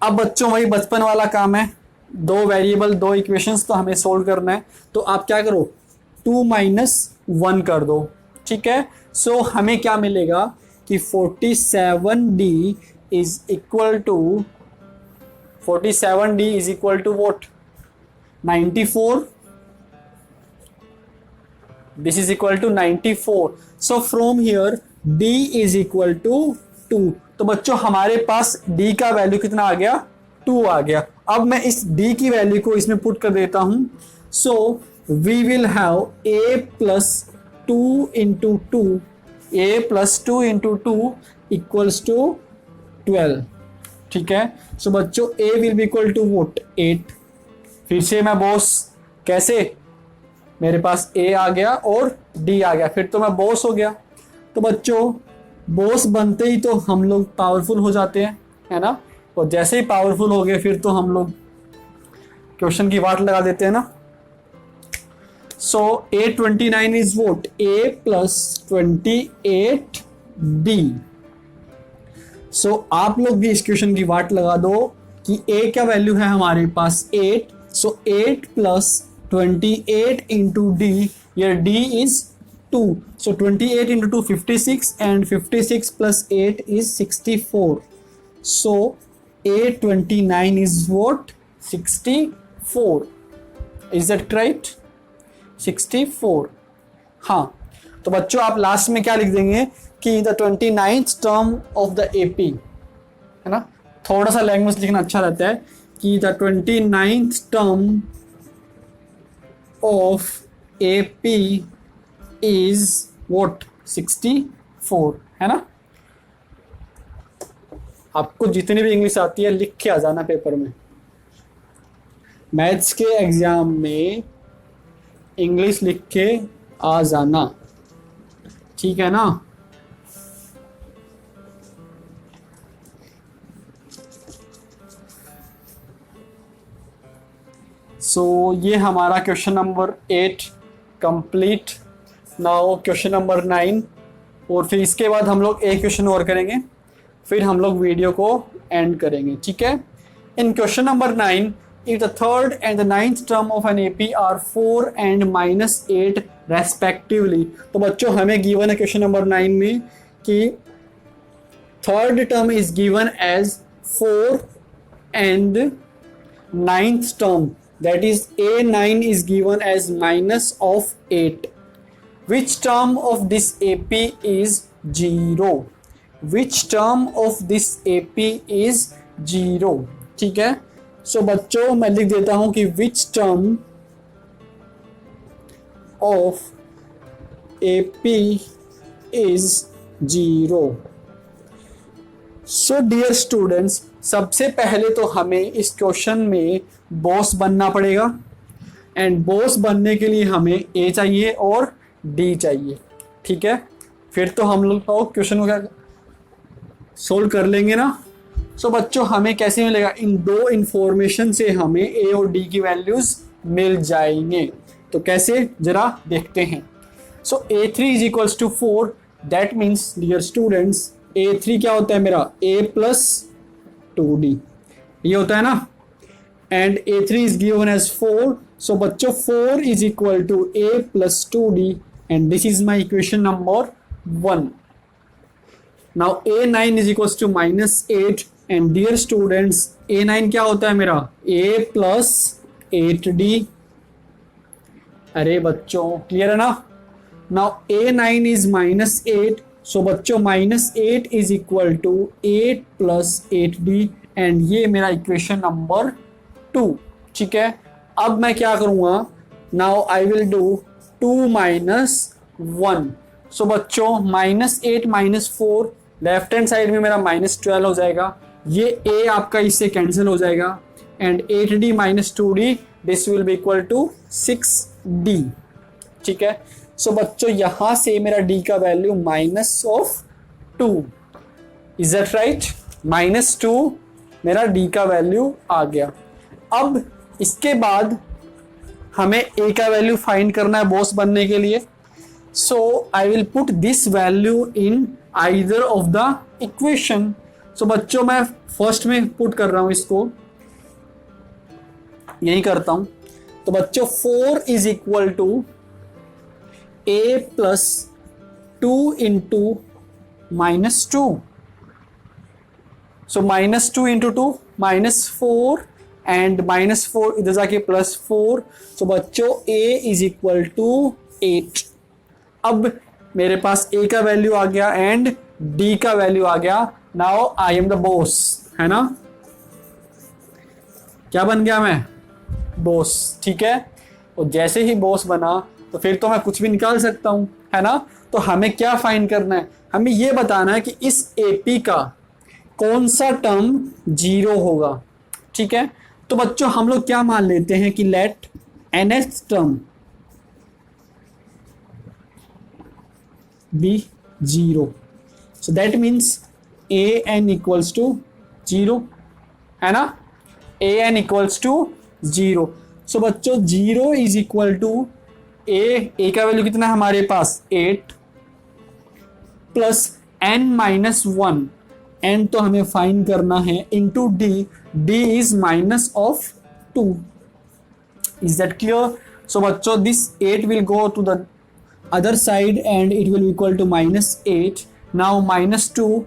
अब बच्चों वही बचपन वाला काम है, दो वेरिएबल 2 इक्वेशंस तो हमें सोल्व करना है। तो आप क्या करो, 2 माइनस 1 कर दो, ठीक है। सो हमें क्या मिलेगा कि 47D is equal to 47D is equal to what 94, this is equal to 94. So from here D is equal to 2. तो बच्चों हमारे पास D का वैल्यू कितना आ गया 2 आ गया। अब मैं इस D की वैल्यू को इसमें पुट कर देता हूं। So we will have A plus 2 into 2, A plus 2 into 2 equals to 12, ठीक है। सो बच्चों A will be equal to what 8। फिर से मैं बॉस कैसे, मेरे पास A आ गया और D आ गया, फिर तो मैं बॉस हो गया। तो बच्चों बॉस बनते ही तो हम लोग पावरफुल हो जाते हैं, है ना। और जैसे ही पावरफुल हो गए फिर तो हम लोग क्वेश्चन की वाट लगा देते हैं ना। सो A29 is what A plus 28D। सो आप लोग भी इस क्वेश्चन की वाट लगा दो कि A क्या वैल्यू है हमारे पास 8। सो 8 plus 28 into D, here D is 2. So 28 into 2 56 and 56 plus 8 is 64. So A29 is what 64. Is that right 64? हाँ, तो बच्चों आप लास्ट में क्या लिख देंगे कि the 29th term of the AP, है ना। थोड़ा सा लैंग्वेज लिखना अच्छा रहता है कि the 29th term of AP is what 64, है ना। आपको जितनी भी इंग्लिश आती है लिख के आ जाना पेपर में। मैथ्स के एग्जाम में इंग्लिश लिख के आ जाना, ठीक है ना। सो ये हमारा question number 8 complete. Now question number 9, और फिर इसके बाद हम लोग एक क्वेश्चन और करेंगे, फिर हम लोग वीडियो को एंड करेंगे, ठीक है। In question number 9, if the third and the ninth term of an AP are 4 and -8 respectively. तो बच्चों हमें गिवन है क्वेश्चन नंबर 9 में कि third term is given as 4 and ninth term, that is A9 is given as -8. Which term of this AP is 0? Which term of this AP is 0? ठीक है। So बच्चों मैं लिख देता हूं कि which term of AP is 0. So dear students, सबसे पहले तो हमें इस क्वेश्चन में बॉस बनना पड़ेगा, एंड बॉस बनने के लिए हमें A चाहिए और D चाहिए, ठीक है। फिर तो हम लोग क्वेश्चन को सोल्व कर लेंगे ना। सो बच्चों हमें कैसे मिलेगा, इन दो इंफॉर्मेशन से हमें A और D की वैल्यूज मिल जाएंगे। तो कैसे जरा देखते हैं। So A3 is equals to 4, that means dear students A3 क्या होता है मेरा A plus 2D, ये होता है ना। And A3 is given as 4, so बच्चों 4 is equal to A plus 2D, and this is my equation number 1। Now A9 is equals to -8, and dear students A9 क्या होता है मेरा A plus 8D। अरे बच्चों क्लियर है ना। Now A9 is -8, so बच्चों -8 is equal to 8 plus 8D, and ये मेरा इक्वेशन नंबर 2, ठीक है। अब मैं क्या करूंगा, नाउ आई विल डू 2 - 1। सो बच्चों -8 -4, लेफ्ट हैंड साइड में मेरा -12 हो जाएगा, ये A आपका इससे कैंसिल हो जाएगा, and 8D - 2D this will be equal to 6D, ठीक है। सो बच्चों यहां से मेरा D का वैल्यू -2, इज दैट राइट, -2 मेरा D का वैल्यू आ गया। अब इसके बाद हमें A का वैल्यू फाइंड करना है बॉस बनने के लिए। So I will put this value in either of the equation. So बच्चों मैं फर्स्ट में पुट कर रहा हूं इसको, यही करता हूं। तो बच्चों 4 is equal to A plus 2 into -2, so -2 into 2 -4 and -4 इधर जाके +4, सो बच्चों a इज इक्वल टू 8। अब मेरे पास a का वैल्यू आ गया एंड d का वैल्यू आ गया। Now I am the boss, है ना, क्या बन गया मैं, बॉस, ठीक है। और जैसे ही बॉस बना तो फिर तो मैं कुछ भी निकाल सकता हूं, है ना। तो हमें क्या फाइंड करना है, हमें ये बताना है कि इस AP का कौन सा टर्म 0 होगा, ठीक है। तो बच्चों हम लोग क्या मान लेते हैं कि let nth term be 0, so that means an equals to 0, है ना, an इक्वल्स टू 0। सो बच्चों 0 इज इक्वल टू a का वैल्यू कितना है हमारे पास 8 प्लस n-1, n तो हमें फाइंड करना है into d is minus of 2। Is that clear? So बच्चों this 8 will go to the other side and it will equal to -8। Now -2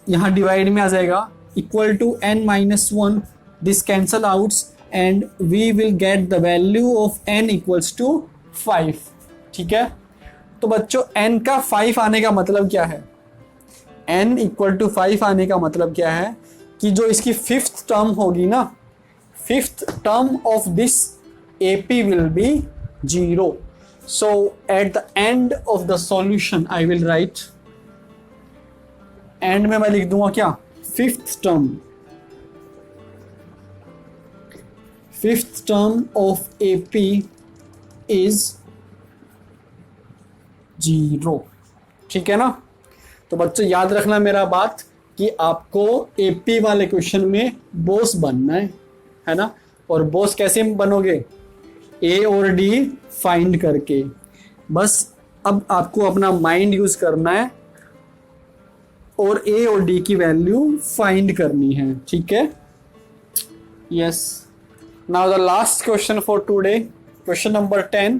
यहाँ डिवाइड में आ जाएगा, equal to n-1, this cancel outs and we will get the value of n equals to 5, ठीक है। तो बच्चों n का 5 आने का मतलब क्या है, n इक्वल टू 5 आने का मतलब क्या है कि जो इसकी 5th टर्म होगी ना, 5th term of this AP will be 0। So at the end of the solution I will write, and में मैं लिख दूंगा क्या, 5th term of AP is 0, ठीक है ना। तो बच्चों याद रखना मेरा बात कि आपको AP वाले क्वेश्चन में बॉस बनना है ना। और बॉस कैसे बनोगे, A और D फाइंड करके। बस अब आपको अपना माइंड यूज करना है और A और D की वैल्यू फाइंड करनी है, ठीक है। Yes, now the last question for today, question number 10।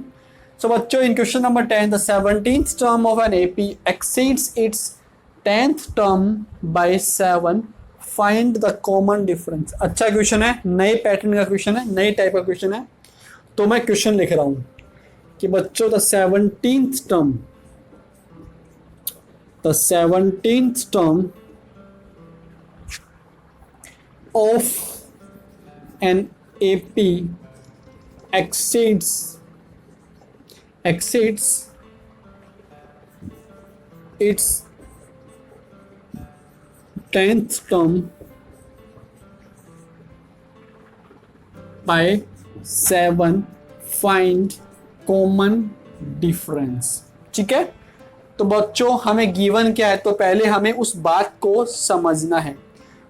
So बच्चों in question number 10 the 17th term of an AP exceeds its 10th term by 7, find the common difference। अच्छा question है, नए pattern का question है, नए type का question है। तो मैं क्वेश्चन लिख रहा हूं कि बच्चों the 17th term of an AP exceeds its 10th term by 7, find common difference, ठीक है। तो बच्चों हमें गिवन क्या है, तो पहले हमें उस बात को समझना है।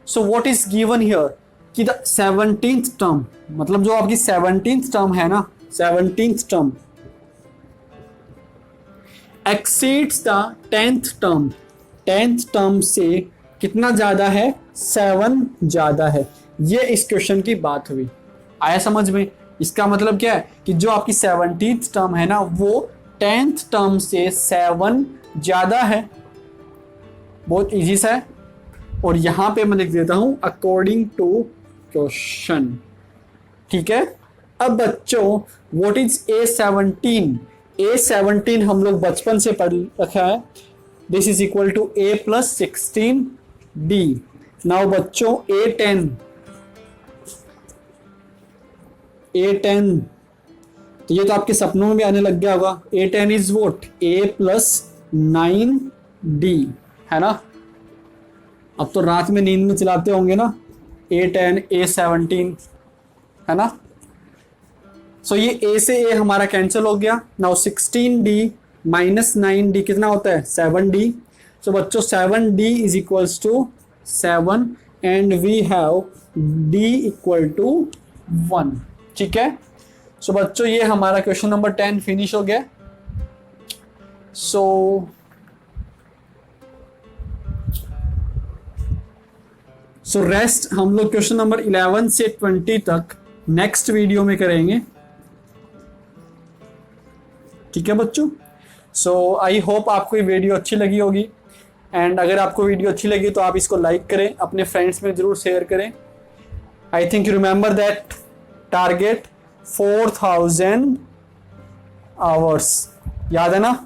So what is given here कि द 17th टर्म, मतलब जो आपकी 17th टर्म है ना, 17th term exceeds the 10th term, 10th term से कितना ज्यादा है, 7 ज्यादा है। ये इस क्वेश्चन की बात हुई, आया समझ में। इसका मतलब क्या है कि जो आपकी 17th टर्म है ना वो 10th टर्म से 7 ज्यादा है। बहुत इजी सा है। और यहां पे मैं लिख देता हूं अकॉर्डिंग टू क्वेश्चन, ठीक है। अब बच्चों व्हाट इज A17? A17 हम लोग बचपन से पढ़ रखा है, this is equal to A plus 16D। Now बच्चों A10 तो ये तो आपके सपनों में भी आने लग गया होगा। A10 is what A plus 9D, है ना। अब तो रात में नींद में चलाते होंगे ना A10 A17, है ना। सो ये A से A हमारा कैंसिल हो गया। नाउ 16D माइनस 9D कितना होता है, 7D। सो बच्चों 7D is equals to 7 and we have D equal to 1, ठीक है। सो बच्चों ये हमारा क्वेश्चन नंबर 10 फिनिश हो गया। सो रेस्ट हम लोग क्वेश्चन नंबर 11 से 20 तक नेक्स्ट वीडियो में करेंगे, ठीक है बच्चों। सो आई होप आपको ये वीडियो अच्छी लगी होगी, एंड अगर आपको वीडियो अच्छी लगी तो आप इसको लाइक करें, अपने फ्रेंड्स में ज़रूर शेयर करें। I think you remember that target 4000 hours, याद है ना।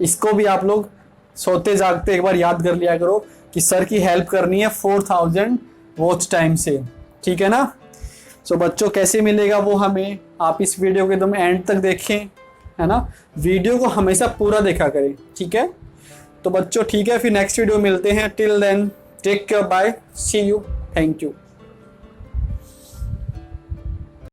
इसको भी आप लोग सोते जागते एक बार याद कर लिया करो कि सर की हेल्प करनी है 4000 वॉच टाइम से, ठीक है ना। सो बच्चों कैसे मिलेगा वो हमें, आप इस वीडियो को एकदम एंड तक देखें, है ना। वीडियो को हमेशा पूरा देखा करें, ठीक है। तो बच्चों ठीक है, फिर नेक्स्ट वीडियो मिलते हैं। Till then take care, bye, see you, thank you.